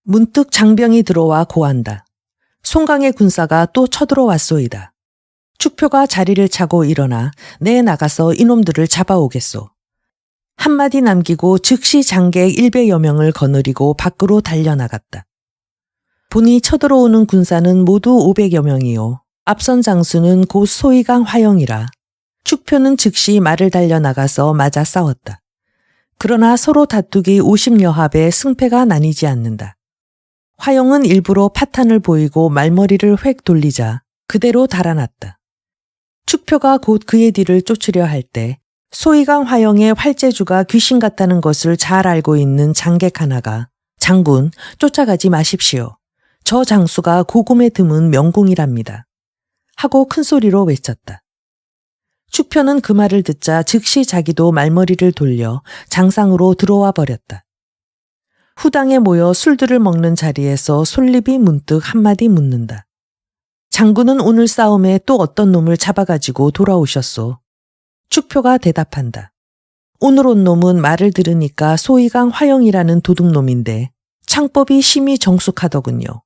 문득 장병이 들어와 고한다. 송강의 군사가 또 쳐들어왔소이다. 축표가 자리를 차고 일어나 내 나가서 이놈들을 잡아오겠소. 한마디 남기고 즉시 장객 100여 명을 거느리고 밖으로 달려나갔다. 보니 쳐들어오는 군사는 모두 500여 명이요. 앞선 장수는 곧 소이강 화영이라 축표는 즉시 말을 달려나가서 맞아 싸웠다. 그러나 서로 다투기 50여 합에 승패가 나뉘지 않는다. 화영은 일부러 파탄을 보이고 말머리를 획 돌리자 그대로 달아났다. 축표가 곧 그의 뒤를 쫓으려 할 때 소이강 화영의 활제주가 귀신 같다는 것을 잘 알고 있는 장객 하나가 장군 쫓아가지 마십시오. 저 장수가 고금에 드문 명궁이랍니다. 하고 큰 소리로 외쳤다. 축표는 그 말을 듣자 즉시 자기도 말머리를 돌려 장상으로 들어와 버렸다. 후당에 모여 술들을 먹는 자리에서 솔립이 문득 한마디 묻는다. 장군은 오늘 싸움에 또 어떤 놈을 잡아가지고 돌아오셨소? 축표가 대답한다. 오늘 온 놈은 말을 들으니까 소이강 화영이라는 도둑놈인데 창법이 심히 정숙하더군요.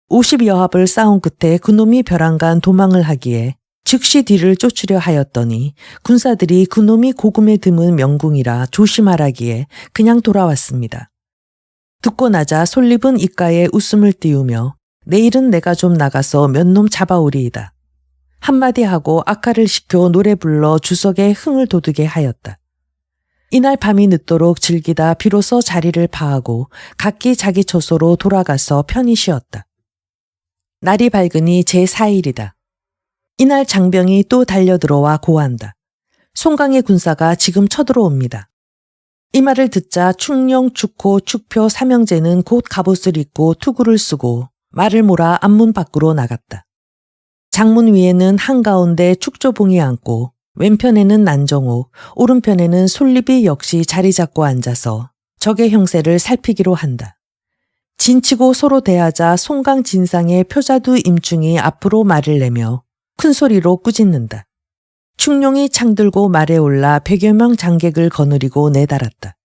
50여합을 싸운 끝에 그놈이 벼랑간 도망을 하기에 즉시 뒤를 쫓으려 하였더니 군사들이 그놈이 고금에 드문 명궁이라 조심하라기에 그냥 돌아왔습니다. 듣고 나자 솔립은 입가에 웃음을 띄우며 내일은 내가 좀 나가서 몇 놈 잡아오리이다. 한마디 하고 악화를 시켜 노래 불러 주석에 흥을 돋우게 하였다. 이날 밤이 늦도록 즐기다 비로소 자리를 파하고 각기 자기 처소로 돌아가서 편히 쉬었다. 날이 밝으니 제4일이다. 이날 장병이 또 달려들어와 고한다. 송강의 군사가 지금 쳐들어옵니다. 이 말을 듣자 충령, 축호, 축표, 삼형제는 곧 갑옷을 입고 투구를 쓰고 말을 몰아 앞문 밖으로 나갔다. 장문 위에는 한가운데 축조봉이 앉고 왼편에는 난정옥, 오른편에는 솔립이 역시 자리 잡고 앉아서 적의 형세를 살피기로 한다. 진치고 서로 대하자 송강 진상의 표자두 임충이 앞으로 말을 내며 큰 소리로 꾸짖는다. 충룡이 창들고 말에 올라 100여 명 장객을 거느리고 내달았다.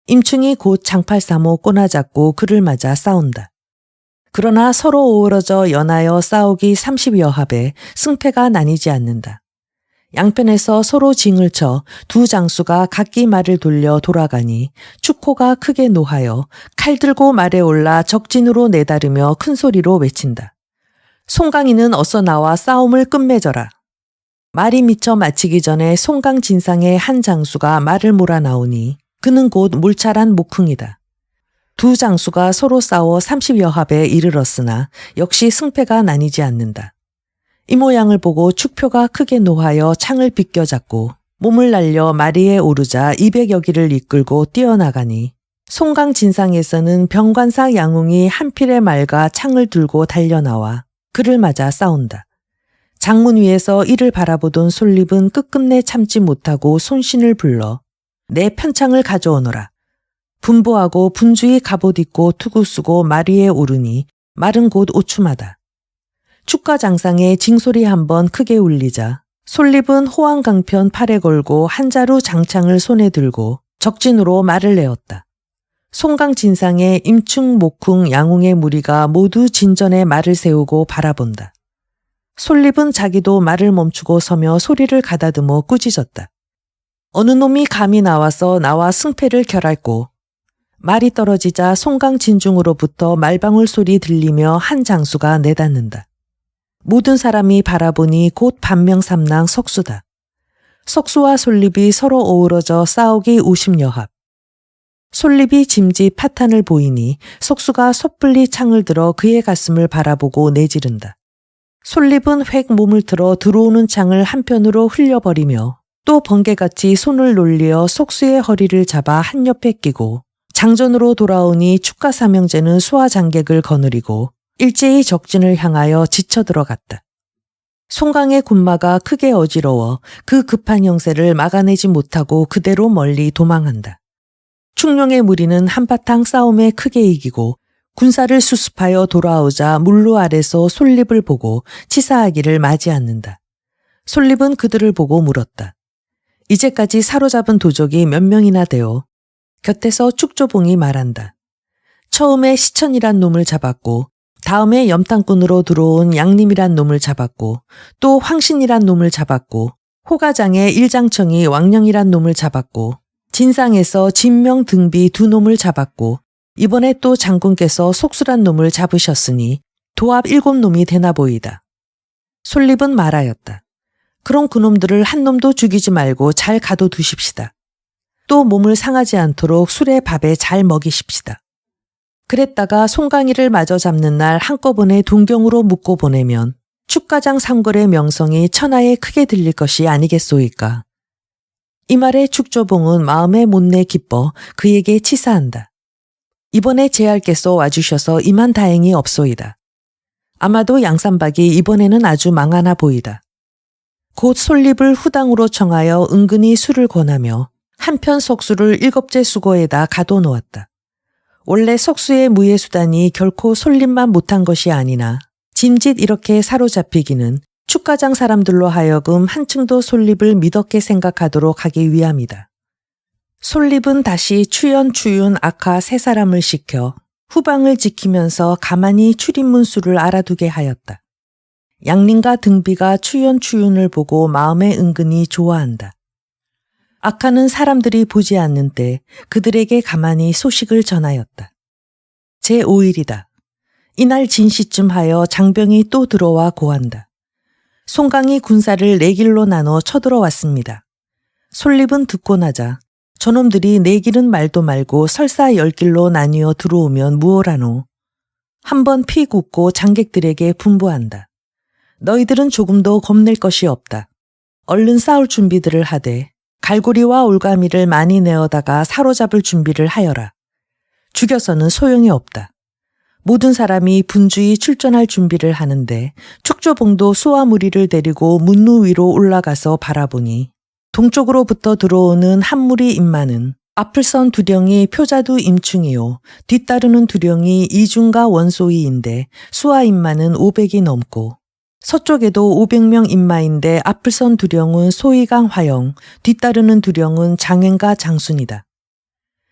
임충이 곧 장팔사모 꼬나잡고 그를 맞아 싸운다. 그러나 서로 어우러져 연하여 싸우기 30여 합에 승패가 나뉘지 않는다. 양편에서 서로 징을 쳐 두 장수가 각기 말을 돌려 돌아가니 축호가 크게 노하여 칼 들고 말에 올라 적진으로 내다르며 큰 소리로 외친다. 송강이는 어서 나와 싸움을 끝맺어라. 말이 미쳐 마치기 전에 송강 진상의 한 장수가 말을 몰아 나오니 그는 곧 몰찰한 목흥이다. 두 장수가 서로 싸워 30여 합에 이르렀으나 역시 승패가 나뉘지 않는다. 이 모양을 보고 축표가 크게 노하여 창을 비껴잡고 몸을 날려 마리에 오르자 200여 기를 이끌고 뛰어나가니 송강 진상에서는 병관사 양웅이 한 필의 말과 창을 들고 달려나와 그를 맞아 싸운다. 장문 위에서 이를 바라보던 솔립은 끝끝내 참지 못하고 손신을 불러 내 편창을 가져오너라. 분부하고 분주히 갑옷 입고 투구 쓰고 말 위에 오르니 말은 곧 오춤하다. 축가 장상에 징소리 한번 크게 울리자 솔립은 호황강편 팔에 걸고 한자루 장창을 손에 들고 적진으로 말을 내었다. 송강 진상에 임충, 목흥, 양웅의 무리가 모두 진전에 말을 세우고 바라본다. 솔립은 자기도 말을 멈추고 서며 소리를 가다듬어 꾸짖었다. 어느 놈이 감히 나와서 나와 승패를 결할꼬. 말이 떨어지자 송강 진중으로부터 말방울 소리 들리며 한 장수가 내닫는다. 모든 사람이 바라보니 곧 반명삼랑 석수다. 석수와 솔립이 서로 어우러져 싸우기 50여 합. 솔립이 짐짓 파탄을 보이니 석수가 섣불리 창을 들어 그의 가슴을 바라보고 내지른다. 솔립은 획 몸을 틀어 들어오는 창을 한편으로 흘려버리며 또 번개같이 손을 놀리어 석수의 허리를 잡아 한 옆에 끼고 장전으로 돌아오니 축가 삼형제는 수하 장객을 거느리고 일제히 적진을 향하여 지쳐 들어갔다. 송강의 군마가 크게 어지러워 그 급한 형세를 막아내지 못하고 그대로 멀리 도망한다. 충룡의 무리는 한바탕 싸움에 크게 이기고 군사를 수습하여 돌아오자 물루 아래서 솔립을 보고 치사하기를 맞이 않는다. 솔립은 그들을 보고 물었다. 이제까지 사로잡은 도적이 몇 명이나 되어? 곁에서 축조봉이 말한다. 처음에 시천이란 놈을 잡았고 다음에 염탕꾼으로 들어온 양림이란 놈을 잡았고 또 황신이란 놈을 잡았고 호가장의 일장청이 왕령이란 놈을 잡았고 진상에서 진명 등비 두 놈을 잡았고 이번에 또 장군께서 속수란 놈을 잡으셨으니 도합 7놈이 되나 보이다. 솔립은 말하였다. 그럼 그놈들을 한 놈도 죽이지 말고 잘 가둬두십시다. 또 몸을 상하지 않도록 술에 밥에 잘 먹이십시다. 그랬다가 송강이를 마저 잡는 날 한꺼번에 동경으로 묶고 보내면 축가장 삼걸의 명성이 천하에 크게 들릴 것이 아니겠소이까. 이 말에 축조봉은 마음에 못내 기뻐 그에게 치사한다. 이번에 제할께서 와주셔서 이만 다행이 없소이다. 아마도 양산박이 이번에는 아주 망하나 보이다. 곧 솔립을 후당으로 청하여 은근히 술을 권하며 한편 석수를 7째 수거에다 가둬놓았다. 원래 석수의 무예수단이 결코 솔립만 못한 것이 아니나 짐짓 이렇게 사로잡히기는 축가장 사람들로 하여금 한층도 솔립을 미덥게 생각하도록 하기 위함이다. 솔립은 다시 추연 악하 3사람을 시켜 후방을 지키면서 가만히 출입문수를 알아두게 하였다. 양림과 등비가 추윤을 보고 마음에 은근히 좋아한다. 악하는 사람들이 보지 않는 때 그들에게 가만히 소식을 전하였다. 제5일이다. 이날 진시쯤 하여 장병이 또 들어와 고한다. 송강이 군사를 4길로 나눠 쳐들어왔습니다. 솔립은 듣고 나자 저놈들이 4길은 말도 말고 설사 10길로 나뉘어 들어오면 무엇하노? 한번 피 굽고 장객들에게 분부한다. 너희들은 조금도 겁낼 것이 없다. 얼른 싸울 준비들을 하되 갈고리와 올가미를 많이 내어다가 사로잡을 준비를 하여라. 죽여서는 소용이 없다. 모든 사람이 분주히 출전할 준비를 하는데 축조봉도 수와 무리를 데리고 문루 위로 올라가서 바라보니 동쪽으로부터 들어오는 한 무리 인마는 앞을 선 두령이 표자두 임충이요 뒤따르는 두령이 이중과 원소이인데 수와 인마는 500이 넘고 서쪽에도 500명 인마인데 앞을 선 두령은 소이강 화영, 뒤따르는 두령은 장행과 장순이다.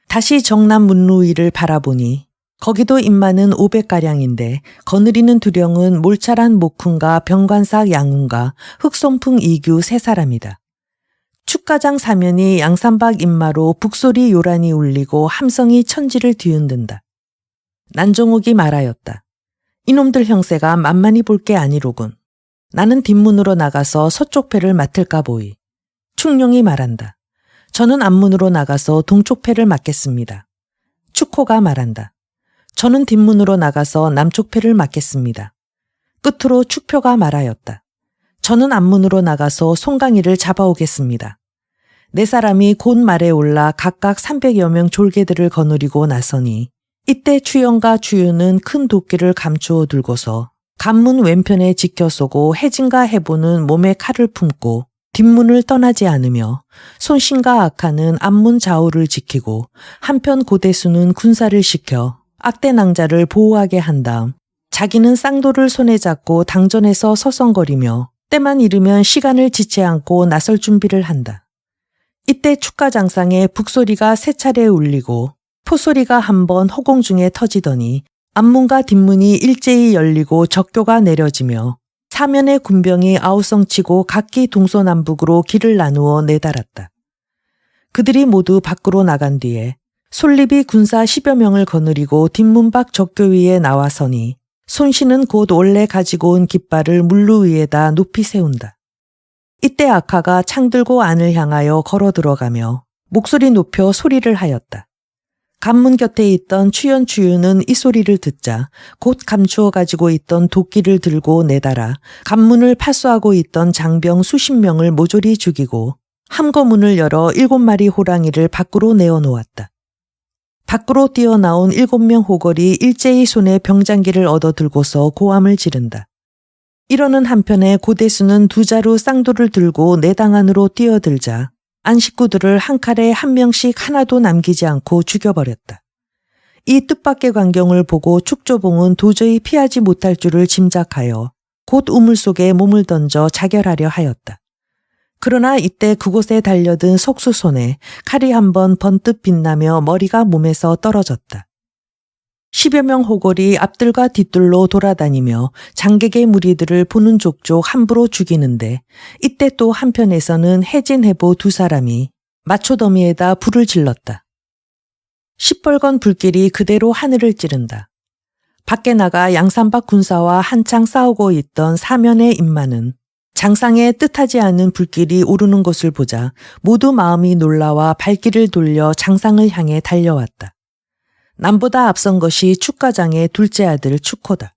다시 정남 문루 위를 바라보니 거기도 인마는 500가량인데 거느리는 두령은 몰찰한 목훈과 병관삭 양훈과 흑손풍 이규 3사람이다. 축가장 사면이 양산박 인마로 북소리 요란이 울리고 함성이 천지를 뒤흔든다. 난종옥이 말하였다. 이놈들 형세가 만만히 볼 게 아니로군. 나는 뒷문으로 나가서 서쪽 패를 맡을까 보이. 충룡이 말한다. 저는 앞문으로 나가서 동쪽 패를 맡겠습니다. 축호가 말한다. 저는 뒷문으로 나가서 남쪽 패를 맡겠습니다. 끝으로 축표가 말하였다. 저는 앞문으로 나가서 송강이를 잡아오겠습니다. 4사람이 곧 말에 올라 각각 300여 명 졸개들을 거느리고 나서니 이때 추영과 추유는 큰 도끼를 감추어 들고서 간문 왼편에 지켜서고 해진과 해보는 몸에 칼을 품고 뒷문을 떠나지 않으며 손신과 악하는 앞문 좌우를 지키고 한편 고대수는 군사를 시켜 악대낭자를 보호하게 한 다음 자기는 쌍도를 손에 잡고 당전에서 서성거리며 때만 이르면 시간을 지체 않고 나설 준비를 한다. 이때 축가장상에 북소리가 3차례 울리고 포소리가 한 번 허공 중에 터지더니 앞문과 뒷문이 일제히 열리고 적교가 내려지며 사면의 군병이 아우성치고 각기 동서남북으로 길을 나누어 내달았다. 그들이 모두 밖으로 나간 뒤에 솔립이 군사 10여 명을 거느리고 뒷문 밖 적교 위에 나와서니 손신은 곧 원래 가지고 온 깃발을 물루 위에다 높이 세운다. 이때 악하가 창 들고 안을 향하여 걸어 들어가며 목소리 높여 소리를 하였다. 간문 곁에 있던 추유는 이 소리를 듣자 곧 감추어 가지고 있던 도끼를 들고 내달아 간문을 파수하고 있던 장병 수십 명을 모조리 죽이고 함거문을 열어 7마리 호랑이를 밖으로 내어놓았다. 밖으로 뛰어나온 7명 호걸이 일제히 손에 병장기를 얻어 들고서 고함을 지른다. 이러는 한편에 고대수는 2자루 쌍도를 들고 내당 안으로 뛰어들자 안 식구들을 한 칼에 한 명씩 하나도 남기지 않고 죽여버렸다. 이 뜻밖의 광경을 보고 축조봉은 도저히 피하지 못할 줄을 짐작하여 곧 우물 속에 몸을 던져 자결하려 하였다. 그러나 이때 그곳에 달려든 석수 손에 칼이 한번 번뜩 빛나며 머리가 몸에서 떨어졌다. 10여 명 호걸이 앞들과 뒤들로 돌아다니며 장객의 무리들을 보는 족족 함부로 죽이는데 이때 또 한편에서는 해진해보 2사람이 마초더미에다 불을 질렀다. 시뻘건 불길이 그대로 하늘을 찌른다. 밖에 나가 양산박 군사와 한창 싸우고 있던 사면의 인마는 장상에 뜻하지 않은 불길이 오르는 것을 보자 모두 마음이 놀라와 발길을 돌려 장상을 향해 달려왔다. 남보다 앞선 것이 축가장의 둘째 아들 축호다.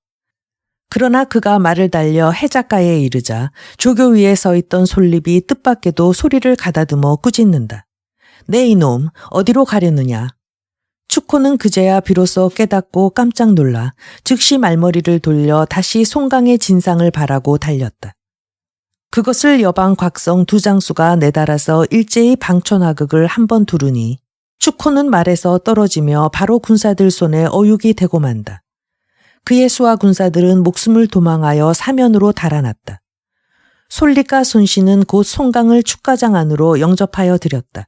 그러나 그가 말을 달려 해작가에 이르자 조교 위에 서 있던 솔립이 뜻밖에도 소리를 가다듬어 꾸짖는다. 네 이놈 어디로 가려느냐. 축호는 그제야 비로소 깨닫고 깜짝 놀라 즉시 말머리를 돌려 다시 송강의 진상을 바라고 달렸다. 그것을 여방 곽성 두 장수가 내달아서 일제히 방촌하극을 한 번 두르니 축호는 말에서 떨어지며 바로 군사들 손에 어육이 되고 만다. 그의 수하 군사들은 목숨을 도망하여 사면으로 달아났다. 솔리과 손씨는 곧 송강을 축가장 안으로 영접하여 들였다.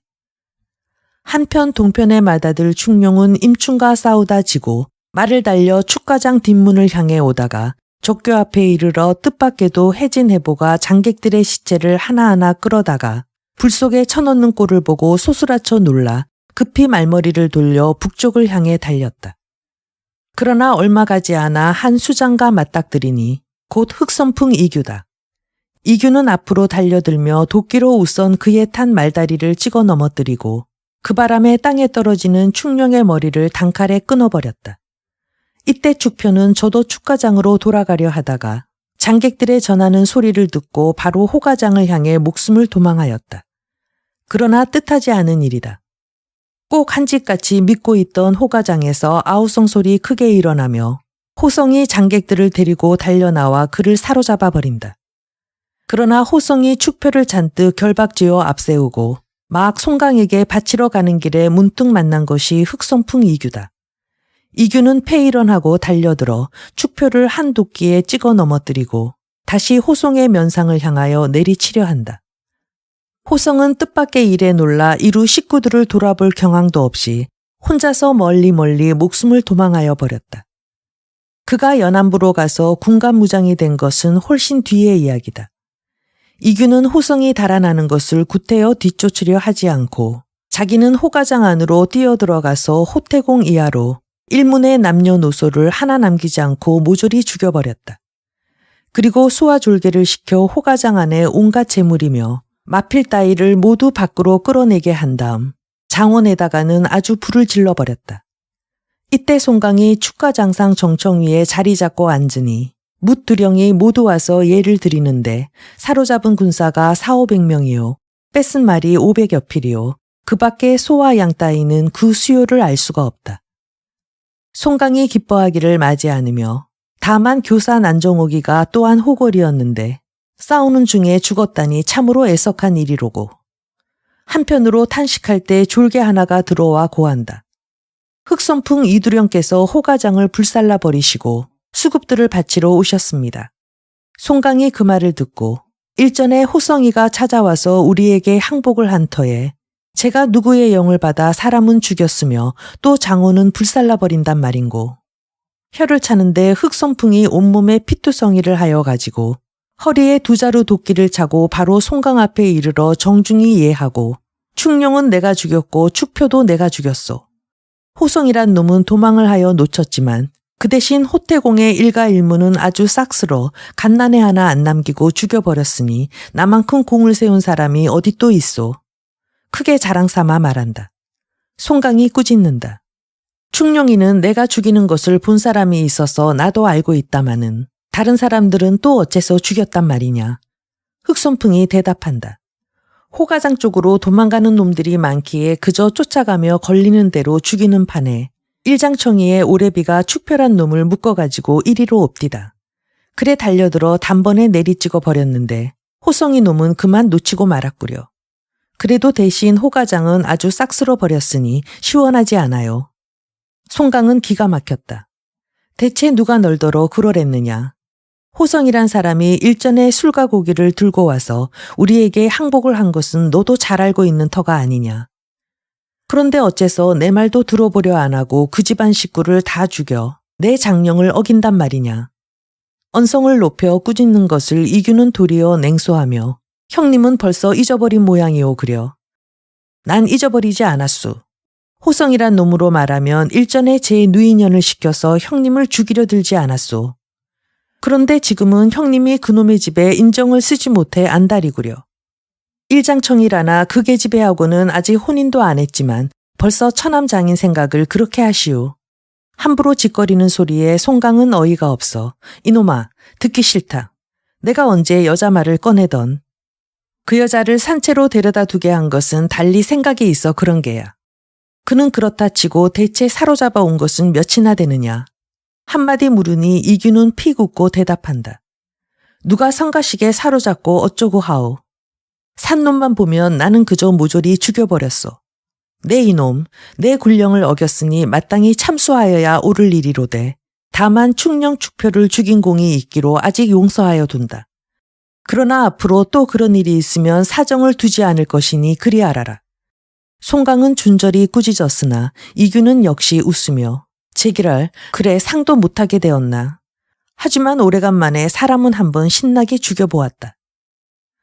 한편 동편의 맏아들 충룡은 임충과 싸우다 지고 말을 달려 축가장 뒷문을 향해 오다가 족교 앞에 이르러 뜻밖에도 해진 해보가 장객들의 시체를 하나하나 끌어다가 불 속에 쳐넣는 꼴을 보고 소스라쳐 놀라 급히 말머리를 돌려 북쪽을 향해 달렸다. 그러나 얼마 가지 않아 한 수장과 맞닥뜨리니 곧 흑선풍 이규다. 이규는 앞으로 달려들며 도끼로 우선 그의 탄 말다리를 찍어 넘어뜨리고 그 바람에 땅에 떨어지는 충룡의 머리를 단칼에 끊어버렸다. 이때 축표는 저도 축가장으로 돌아가려 하다가 장객들의 전하는 소리를 듣고 바로 호가장을 향해 목숨을 도망하였다. 그러나 뜻하지 않은 일이다. 꼭 한짓같이 믿고 있던 호가장에서 아우성 소리 크게 일어나며 호성이 장객들을 데리고 달려나와 그를 사로잡아 버린다. 그러나 호성이 축표를 잔뜩 결박지어 앞세우고 막 송강에게 바치러 가는 길에 문득 만난 것이 흑선풍 이규다. 이규는 패일언하고 달려들어 축표를 한 도끼에 찍어 넘어뜨리고 다시 호성의 면상을 향하여 내리치려 한다. 호성은 뜻밖의 일에 놀라 이루 식구들을 돌아볼 경황도 없이 혼자서 멀리 목숨을 도망하여 버렸다. 그가 연안부로 가서 군감무장이 된 것은 훨씬 뒤의 이야기다. 이규는 호성이 달아나는 것을 구태여 뒤쫓으려 하지 않고 자기는 호가장 안으로 뛰어들어가서 호태공 이하로 일문의 남녀노소를 하나 남기지 않고 모조리 죽여버렸다. 그리고 소화졸개를 시켜 호가장 안에 온갖 재물이며 마필 따위를 모두 밖으로 끌어내게 한 다음 장원에다가는 아주 불을 질러버렸다. 이때 송강이 축가장상 정청 위에 자리 잡고 앉으니 뭇두령이 모두 와서 예를 드리는데 사로잡은 군사가 4,500명이요. 뺏은 말이 500여 필이요. 그 밖에 소와 양 따위는 그 수요를 알 수가 없다. 송강이 기뻐하기를 맞이 않으며 다만 교사 난정옥이가 또한 호걸이었는데 싸우는 중에 죽었다니 참으로 애석한 일이로고 한편으로 탄식할 때 졸개 하나가 들어와 고한다. 흑선풍 이두령께서 호가장을 불살라 버리시고 수급들을 바치러 오셨습니다. 송강이 그 말을 듣고 일전에 호성이가 찾아와서 우리에게 항복을 한 터에 제가 누구의 영을 받아 사람은 죽였으며 또 장원은 불살라 버린단 말인고 혀를 차는데 흑선풍이 온몸에 피투성이를 하여 가지고 허리에 2자루 도끼를 차고 바로 송강 앞에 이르러 정중히 예하고 충룡은 내가 죽였고 축표도 내가 죽였소. 호성이란 놈은 도망을 하여 놓쳤지만 그 대신 호태공의 일가일무는 아주 싹쓸어 갓난애 하나 안 남기고 죽여버렸으니 나만큼 공을 세운 사람이 어디 또 있소. 크게 자랑삼아 말한다. 송강이 꾸짖는다. 충룡이는 내가 죽이는 것을 본 사람이 있어서 나도 알고 있다마는 다른 사람들은 또 어째서 죽였단 말이냐. 흑선풍이 대답한다. 호가장 쪽으로 도망가는 놈들이 많기에 그저 쫓아가며 걸리는 대로 죽이는 판에 일장청이의 오래비가 축표란 놈을 묶어가지고 이리로 옵디다. 그래 달려들어 단번에 내리찍어 버렸는데 호성이 놈은 그만 놓치고 말았구려. 그래도 대신 호가장은 아주 싹쓸어 버렸으니 시원하지 않아요. 송강은 기가 막혔다. 대체 누가 널더러 그러랬느냐. 호성이란 사람이 일전에 술과 고기를 들고 와서 우리에게 항복을 한 것은 너도 잘 알고 있는 터가 아니냐. 그런데 어째서 내 말도 들어보려 안 하고 그 집안 식구를 다 죽여 내 장령을 어긴단 말이냐. 언성을 높여 꾸짖는 것을 이규는 도리어 냉소하며 형님은 벌써 잊어버린 모양이오 그려. 난 잊어버리지 않았수. 호성이란 놈으로 말하면 일전에 제 누이년을 시켜서 형님을 죽이려 들지 않았소. 그런데 지금은 형님이 그놈의 집에 인정을 쓰지 못해 안달이구려. 일장청이라나 그 계집애하고는 아직 혼인도 안 했지만 벌써 처남장인 생각을 그렇게 하시오. 함부로 짓거리는 소리에 송강은 어이가 없어. 이놈아, 듣기 싫다. 내가 언제 여자 말을 꺼내던. 그 여자를 산채로 데려다 두게 한 것은 달리 생각이 있어 그런 게야. 그는 그렇다 치고 대체 사로잡아 온 것은 몇이나 되느냐. 한마디 물으니 이규는 피 굳고 대답한다. 누가 성가시게 사로잡고 어쩌고 하오. 산놈만 보면 나는 그저 모조리 죽여버렸소. 내 이놈, 내 군령을 어겼으니 마땅히 참수하여야 옳을 일이로되 다만 충령축표를 죽인 공이 있기로 아직 용서하여 둔다. 그러나 앞으로 또 그런 일이 있으면 사정을 두지 않을 것이니 그리 알아라. 송강은 준절이 꾸짖었으나 이규는 역시 웃으며 제기랄 그래 상도 못하게 되었나. 하지만 오래간만에 사람은 한번 신나게 죽여보았다.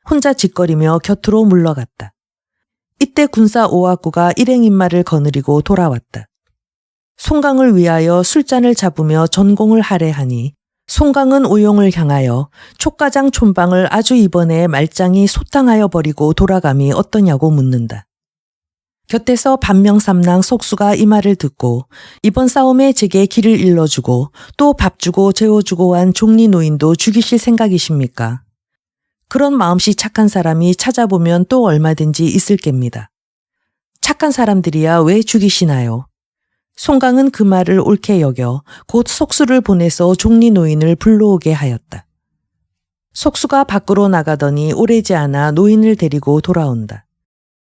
혼자 짓거리며 곁으로 물러갔다. 이때 군사 오학구가 일행인마를 거느리고 돌아왔다. 송강을 위하여 술잔을 잡으며 전공을 할애하니 송강은 오용을 향하여 촉가장 촌방을 아주 이번에 말짱이 소탕하여 버리고 돌아감이 어떠냐고 묻는다. 곁에서 반명삼랑 속수가 이 말을 듣고 이번 싸움에 제게 길을 일러주고 또 밥 주고 재워주고 한 종리 노인도 죽이실 생각이십니까? 그런 마음씨 착한 사람이 찾아보면 또 얼마든지 있을 겁니다. 착한 사람들이야 왜 죽이시나요? 송강은 그 말을 옳게 여겨 곧 속수를 보내서 종리 노인을 불러오게 하였다. 속수가 밖으로 나가더니 오래지 않아 노인을 데리고 돌아온다.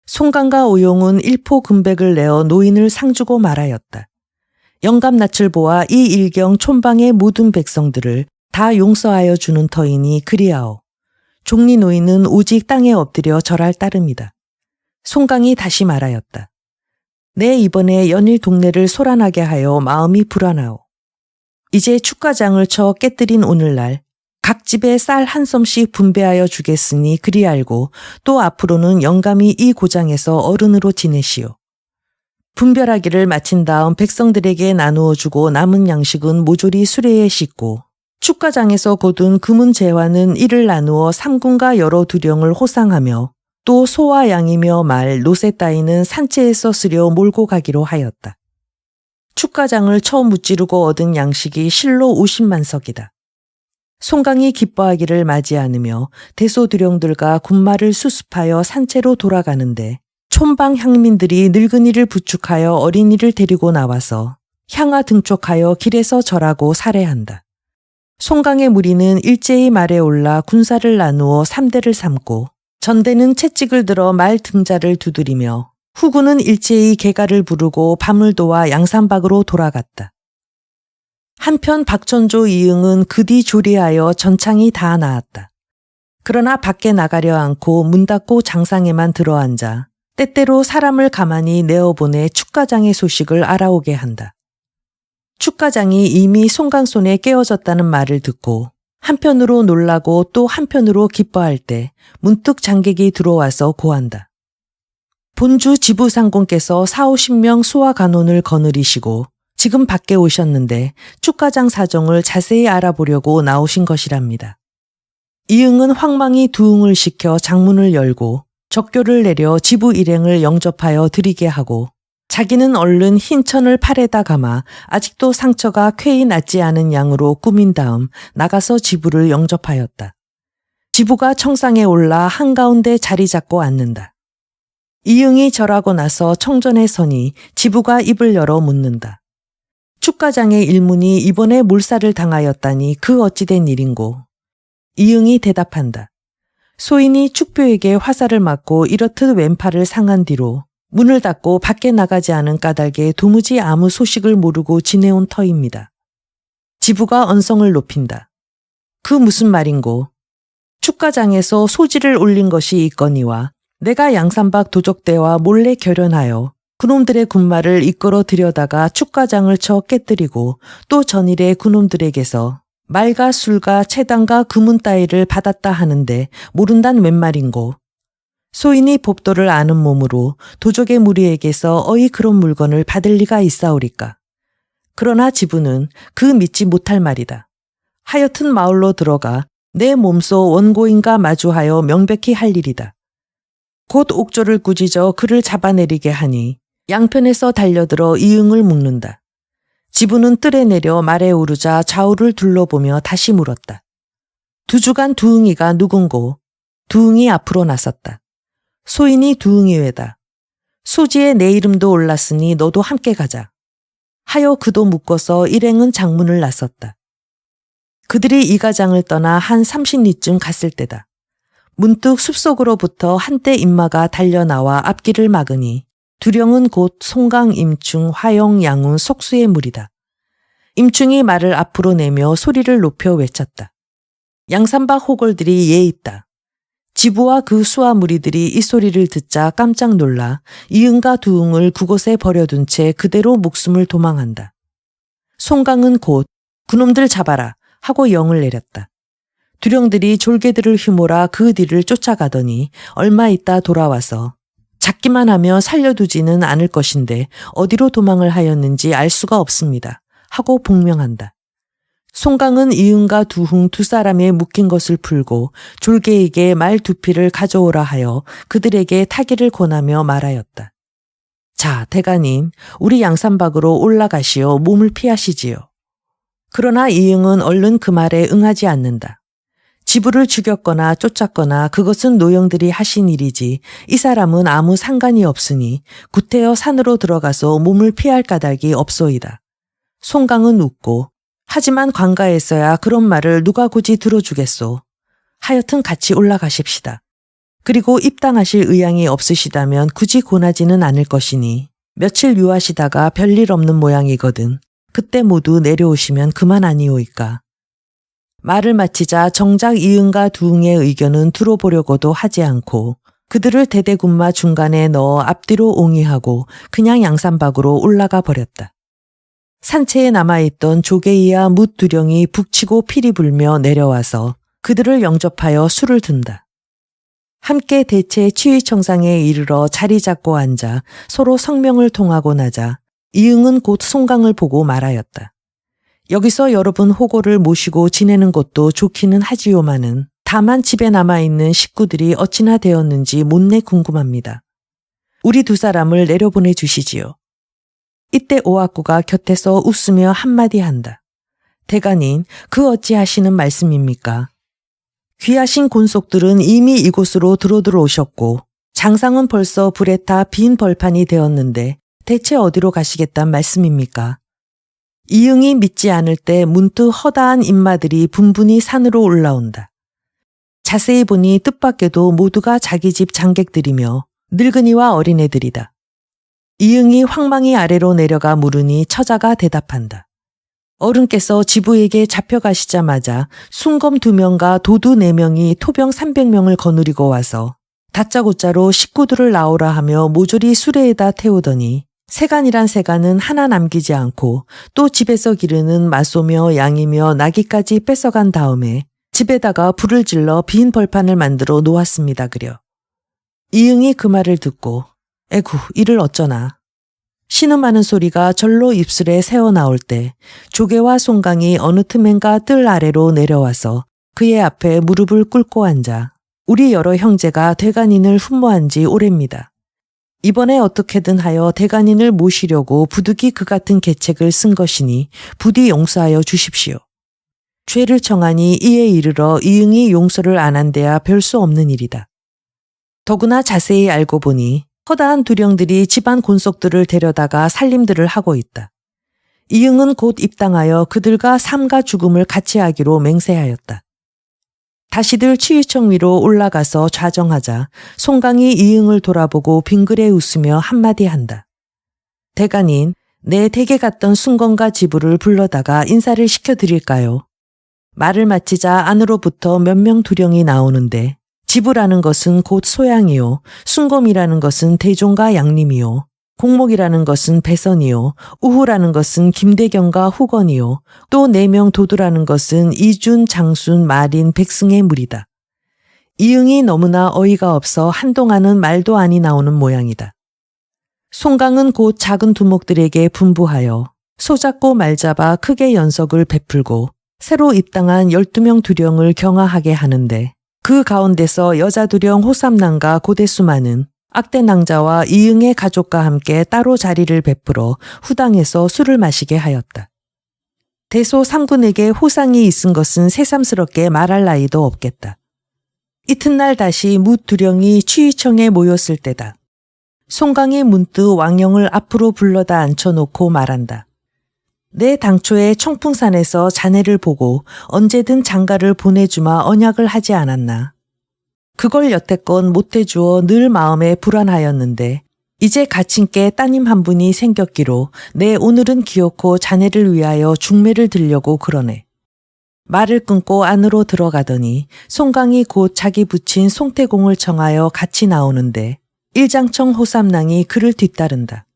송강과 오용은 일포 금백을 내어 노인을 상주고 말하였다. 영감낯을 보아 이 일경 촌방의 모든 백성들을 다 용서하여 주는 터이니 그리하오. 종리 노인은 오직 땅에 엎드려 절할 따름이다. 송강이 다시 말하였다. 내 이번에 연일 동네를 소란하게 하여 마음이 불안하오. 이제 축가장을 쳐 깨뜨린 오늘날 각 집에 쌀 한 섬씩 분배하여 주겠으니 그리 알고 또 앞으로는 영감이 이 고장에서 어른으로 지내시오. 분별하기를 마친 다음 백성들에게 나누어 주고 남은 양식은 모조리 수레에 싣고 축가장에서 거둔 금은 재화는 이를 나누어 삼군과 여러 두령을 호상하며 또 소와 양이며 말, 노새 따위는 산채에서 쓰려 몰고 가기로 하였다. 축가장을 처음 무찌르고 얻은 양식이 실로 50만 석이다. 송강이 기뻐하기를 맞이 않으며 대소두령들과 군마를 수습하여 산채로 돌아가는데 촌방 향민들이 늙은이를 부축하여 어린이를 데리고 나와서 향화 등촉하여 길에서 절하고 살해한다. 송강의 무리는 일제히 말에 올라 군사를 나누어 3대를 삼고 전대는 채찍을 들어 말 등자를 두드리며 후군은 일제히 개가를 부르고 밤을 도와 양산박으로 돌아갔다. 한편 박천조 이응은 그 뒤 조리하여 전창이 다 나았다. 그러나 밖에 나가려 않고 문 닫고 장상에만 들어앉아 때때로 사람을 가만히 내어보내 축가장의 소식을 알아오게 한다. 축가장이 이미 송강 손에 깨어졌다는 말을 듣고 한편으로 놀라고 또 한편으로 기뻐할 때 문득 장객이 들어와서 고한다. 본주 지부상공께서 40~50명 소와 간원을 거느리시고 지금 밖에 오셨는데 축가장 사정을 자세히 알아보려고 나오신 것이랍니다. 이응은 황망히 두응을 시켜 장문을 열고 적교를 내려 지부 일행을 영접하여 드리게 하고 자기는 얼른 흰 천을 팔에다 감아 아직도 상처가 쾌히 낫지 않은 양으로 꾸민 다음 나가서 지부를 영접하였다. 지부가 청상에 올라 한가운데 자리 잡고 앉는다. 이응이 절하고 나서 청전에 서니 지부가 입을 열어 묻는다. 축가장의 일문이 이번에 몰살을 당하였다니 그 어찌된 일인고. 이응이 대답한다. 소인이 축표에게 화살을 맞고 이렇듯 왼팔을 상한 뒤로 문을 닫고 밖에 나가지 않은 까닭에 도무지 아무 소식을 모르고 지내온 터입니다. 지부가 언성을 높인다. 그 무슨 말인고. 축가장에서 소지를 올린 것이 있거니와 내가 양산박 도적대와 몰래 결연하여 그놈들의 군마를 이끌어 들여다가 축가장을 쳐 깨뜨리고 또 전일에 그놈들에게서 말과 술과 채당과 금은 따위를 받았다 하는데 모른단 웬 말인고. 소인이 법도를 아는 몸으로 도적의 무리에게서 어이 그런 물건을 받을 리가 있사오리까. 그러나 지부는 그 믿지 못할 말이다. 하여튼 마을로 들어가 내 몸소 원고인과 마주하여 명백히 할 일이다. 곧 옥조를 꾸짖어 그를 잡아내리게 하니 양편에서 달려들어 이응을 묶는다. 지부는 뜰에 내려 말에 오르자 좌우를 둘러보며 다시 물었다. 두 주간 두응이가 누군고? 두응이 앞으로 나섰다. 소인이 두응이 외다. 수지에 내 이름도 올랐으니 너도 함께 가자. 하여 그도 묶어서 일행은 장문을 나섰다. 그들이 이 가장을 떠나 한 30리쯤 갔을 때다. 문득 숲속으로부터 한때 인마가 달려나와 앞길을 막으니 두령은 곧 송강, 임충, 화영, 양운, 속수의 무리다. 임충이 말을 앞으로 내며 소리를 높여 외쳤다. 양산박 호걸들이 예 있다. 지부와 그 수하 무리들이 이 소리를 듣자 깜짝 놀라 이응과 두응을 그곳에 버려둔 채 그대로 목숨을 도망한다. 송강은 곧 그놈들 잡아라 하고 영을 내렸다. 두령들이 졸개들을 휘몰아 그 뒤를 쫓아가더니 얼마 있다 돌아와서 잡기만 하며 살려두지는 않을 것인데 어디로 도망을 하였는지 알 수가 없습니다 하고 복명한다. 송강은 이응과 두흥 두 사람의 묶인 것을 풀고 졸개에게 말 두 피를 가져오라 하여 그들에게 타기를 권하며 말하였다. 자, 대가님, 우리 양산박으로 올라가시어 몸을 피하시지요. 그러나 이응은 얼른 그 말에 응하지 않는다. 지부를 죽였거나 쫓았거나 그것은 노영들이 하신 일이지 이 사람은 아무 상관이 없으니 구태여 산으로 들어가서 몸을 피할 까닭이 없소이다. 송강은 웃고 하지만 관가에서야 그런 말을 누가 굳이 들어주겠소. 하여튼 같이 올라가십시다. 그리고 입당하실 의향이 없으시다면 굳이 권하지는 않을 것이니 며칠 유하시다가 별일 없는 모양이거든. 그때 모두 내려오시면 그만 아니오이까. 말을 마치자 정작 이응과 두응의 의견은 들어보려고도 하지 않고 그들을 대대군마 중간에 넣어 앞뒤로 옹이하고 그냥 양산박으로 올라가 버렸다. 산채에 남아있던 조개이와 뭇두령이 북치고 피리 불며 내려와서 그들을 영접하여 술을 든다. 함께 대체 치위청상에 이르러 자리 잡고 앉아 서로 성명을 통하고 나자 이응은 곧 송강을 보고 말하였다. 여기서 여러분 호고를 모시고 지내는 것도 좋기는 하지요마는 다만 집에 남아있는 식구들이 어찌나 되었는지 못내 궁금합니다. 우리 두 사람을 내려보내 주시지요. 이때 오학구가 곁에서 웃으며 한마디 한다. 대가님, 그 어찌 하시는 말씀입니까? 귀하신 곤속들은 이미 이곳으로 들어오셨고 장상은 벌써 불에 타 빈 벌판이 되었는데 대체 어디로 가시겠단 말씀입니까? 이응이 믿지 않을 때 문득 허다한 인마들이 분분히 산으로 올라온다. 자세히 보니 뜻밖에도 모두가 자기 집 장객들이며 늙은이와 어린애들이다. 이응이 황망히 아래로 내려가 물으니 처자가 대답한다. 어른께서 지부에게 잡혀가시자마자 순검 2명과 도두 4명이 토병 300명을 거느리고 와서 다짜고짜로 식구들을 나오라 하며 모조리 수레에다 태우더니 세간이란 세간은 하나 남기지 않고 또 집에서 기르는 마소며 양이며 나귀까지 뺏어간 다음에 집에다가 불을 질러 빈 벌판을 만들어 놓았습니다 그려. 이응이 그 말을 듣고 에구 이를 어쩌나. 신음하는 소리가 절로 입술에 새어나올 때 조개와 송강이 어느 틈엔가 뜰 아래로 내려와서 그의 앞에 무릎을 꿇고 앉아 우리 여러 형제가 대간인을 훈모한 지 오래입니다. 이번에 어떻게든 하여 대간인을 모시려고 부득이 그 같은 계책을 쓴 것이니 부디 용서하여 주십시오. 죄를 청하니 이에 이르러 이응이 용서를 안 한 데야 별 수 없는 일이다. 더구나 자세히 알고 보니 허다한 두령들이 집안 곤속들을 데려다가 살림들을 하고 있다. 이응은 곧 입당하여 그들과 삶과 죽음을 같이 하기로 맹세하였다. 다시들 치위청 위로 올라가서 좌정하자 송강이 이응을 돌아보고 빙그레 웃으며 한마디 한다. 대간인, 내 댁에 갔던 순건과 지부를 불러다가 인사를 시켜드릴까요? 말을 마치자 안으로부터 몇 명 두령이 나오는데 지부라는 것은 곧 소양이요, 순검이라는 것은 대종과 양림이요, 공목이라는 것은 배선이요, 우후라는 것은 김대경과 후건이요, 또 4명 도두라는 것은 이준, 장순, 마린, 백승의 무리다. 이응이 너무나 어이가 없어 한동안은 말도 아니 나오는 모양이다. 송강은 곧 작은 두목들에게 분부하여 소잡고 말잡아 크게 연석을 베풀고 새로 입당한 12명 두령을 경하하게 하는데 그 가운데서 여자 두령 호삼남과 고대수만은 악대 낭자와 이응의 가족과 함께 따로 자리를 베풀어 후당에서 술을 마시게 하였다. 대소 3군에게 호상이 있은 것은 새삼스럽게 말할 나위도 없겠다. 이튿날 다시 뭇두령이 취위청에 모였을 때다. 송강이 문득 왕영을 앞으로 불러다 앉혀놓고 말한다. 내 당초에 청풍산에서 자네를 보고 언제든 장가를 보내주마 언약을 하지 않았나. 그걸 여태껏 못해주어 늘 마음에 불안하였는데 이제 갇힌께 따님 한 분이 생겼기로 내 오늘은 기어코 자네를 위하여 중매를 들려고 그러네. 말을 끊고 안으로 들어가더니 송강이 곧 자기 부친 송태공을 청하여 같이 나오는데 일장청 호삼낭이 그를 뒤따른다.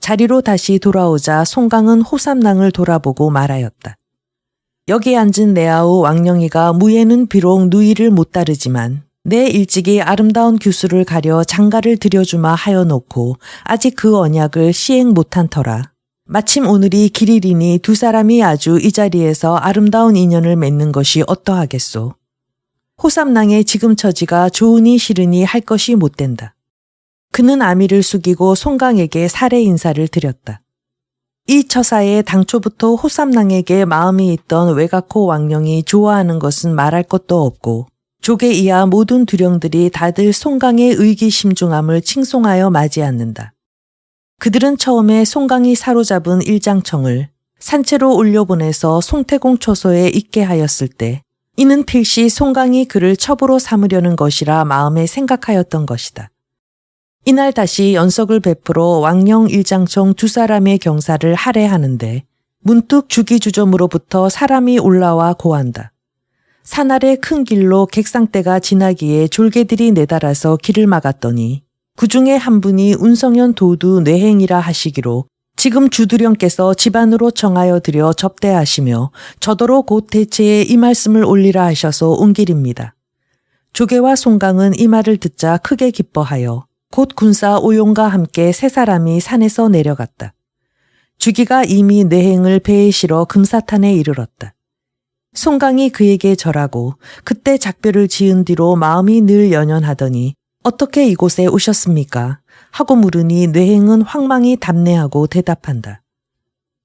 자리로 다시 돌아오자 송강은 호삼낭을 돌아보고 말하였다. 여기 앉은 내 아우 왕령이가 무예는 비록 누이를 못 따르지만 내 일찍이 아름다운 규수를 가려 장가를 들여주마 하여 놓고 아직 그 언약을 시행 못한 터라. 마침 오늘이 길일이니 두 사람이 아주 이 자리에서 아름다운 인연을 맺는 것이 어떠하겠소. 호삼낭의 지금 처지가 좋으니 싫으니 할 것이 못 된다. 그는 아미를 숙이고 송강에게 사례 인사를 드렸다. 이 처사에 당초부터 호삼낭에게 마음이 있던 외가코 왕령이 좋아하는 것은 말할 것도 없고 조개 이하 모든 두령들이 다들 송강의 의기심중함을 칭송하여 맞이않는다. 그들은 처음에 송강이 사로잡은 일장청을 산채로 올려보내서 송태공 초소에 있게 하였을 때 이는 필시 송강이 그를 첩으로 삼으려는 것이라 마음에 생각하였던 것이다. 이날 다시 연석을 베풀어 왕령 일장청 두 사람의 경사를 할애하는데 문득 주기주점으로부터 사람이 올라와 고한다. 산 아래 큰 길로 객상대가 지나기에 졸개들이 내달아서 길을 막았더니 그 중에 한 분이 운성현 도두 뇌행이라 하시기로 지금 주두령께서 집안으로 청하여 드려 접대하시며 저더러 곧 대체에 이 말씀을 올리라 하셔서 온 길입니다. 조개와 송강은 이 말을 듣자 크게 기뻐하여 곧 군사 오용과 함께 세 사람이 산에서 내려갔다. 주기가 이미 뇌행을 배에 실어 금사탄에 이르렀다. 송강이 그에게 절하고 그때 작별을 지은 뒤로 마음이 늘 연연하더니 어떻게 이곳에 오셨습니까? 하고 물으니 뇌행은 황망히 답례하고 대답한다.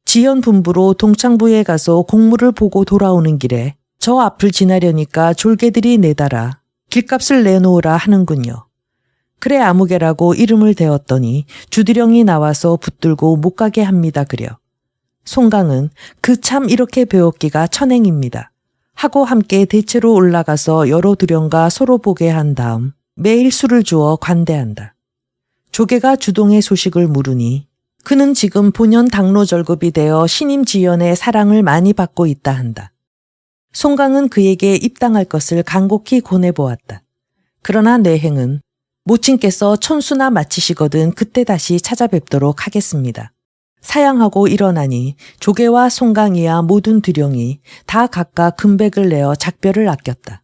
지연 분부로 동창부에 가서 공무를 보고 돌아오는 길에 저 앞을 지나려니까 졸개들이 내달아 길값을 내놓으라 하는군요. 그래 아무개라고 이름을 대었더니 주두령이 나와서 붙들고 못 가게 합니다 그려. 송강은 그 참 이렇게 배웠기가 천행입니다. 하고 함께 대체로 올라가서 여러 두령과 서로 보게 한 다음 매일 술을 주어 관대한다. 조개가 주동의 소식을 물으니 그는 지금 본연 당로절급이 되어 신임 지연의 사랑을 많이 받고 있다 한다. 송강은 그에게 입당할 것을 간곡히 권해보았다. 그러나 뇌행은 모친께서 천수나 마치시거든 그때 다시 찾아뵙도록 하겠습니다. 사양하고 일어나니 조개와 송강이야 모든 두령이 다 각각 금백을 내어 작별을 아꼈다.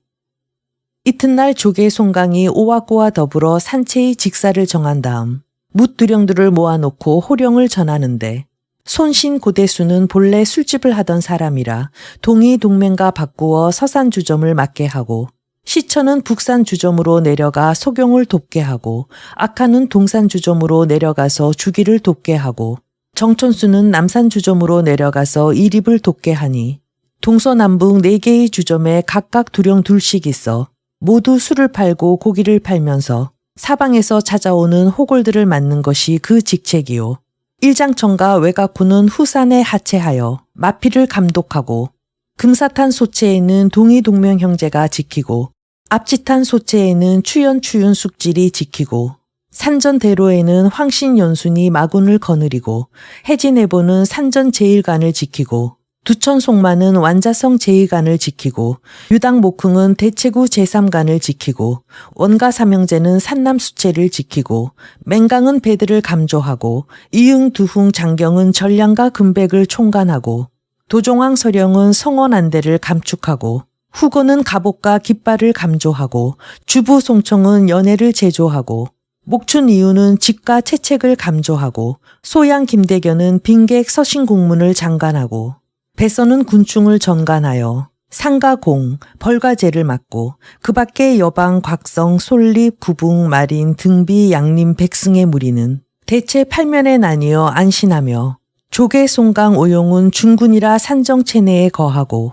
이튿날 조개 송강이 오와꾸와 더불어 산채의 직사를 정한 다음 뭇 두령들을 모아놓고 호령을 전하는데 손신 고대수는 본래 술집을 하던 사람이라 동이 동맹과 바꾸어 서산 주점을 맡게 하고 시천은 북산 주점으로 내려가 소경을 돕게 하고 악한은 동산 주점으로 내려가서 주기를 돕게 하고 정천수는 남산 주점으로 내려가서 이립을 돕게 하니 동서남북 4개의 주점에 각각 두령 둘씩 있어 모두 술을 팔고 고기를 팔면서 사방에서 찾아오는 호골들을 맞는 것이 그 직책이요. 일장청과 외가쿠는 후산에 하체하여 마피를 감독하고 금사탄 소체에는 동이동명 형제가 지키고 앞지탄 소체에는 추연 숙질이 지키고 산전대로에는 황신연순이 마군을 거느리고 해진해보는 산전제일관을 지키고 두천송마는 완자성 제일관을 지키고 유당목흥은 대체구 제3관을 지키고 원가삼형제는 산남수체를 지키고 맹강은 배들을 감조하고 이응두흥 장경은 전량과 금백을 총관하고 도종왕 서령은 성원안대를 감축하고 후고는 갑옷과 깃발을 감조하고 주부송청은 연회를 제조하고 목춘 이유는 집과 채책을 감조하고 소양 김대견은 빈객 서신공문을 장관하고 배선은 군충을 전관하여 상가공, 벌과제를 맡고 그 밖에 여방, 곽성, 솔립, 구붕, 마린, 등비, 양림, 백승의 무리는 대체 8면에 나뉘어 안신하며 조계, 송강, 오용은 중군이라 산정체내에 거하고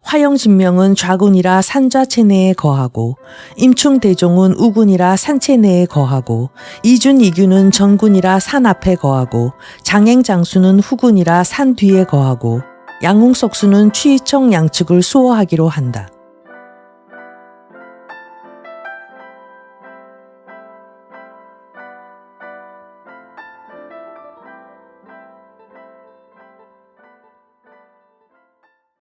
화영진명은 좌군이라 산좌체내에 거하고 임충대종은 우군이라 산체내에 거하고 이준이규는 전군이라 산 앞에 거하고 장행장수는 후군이라 산 뒤에 거하고 양웅석수는 취이청 양측을 수호하기로 한다.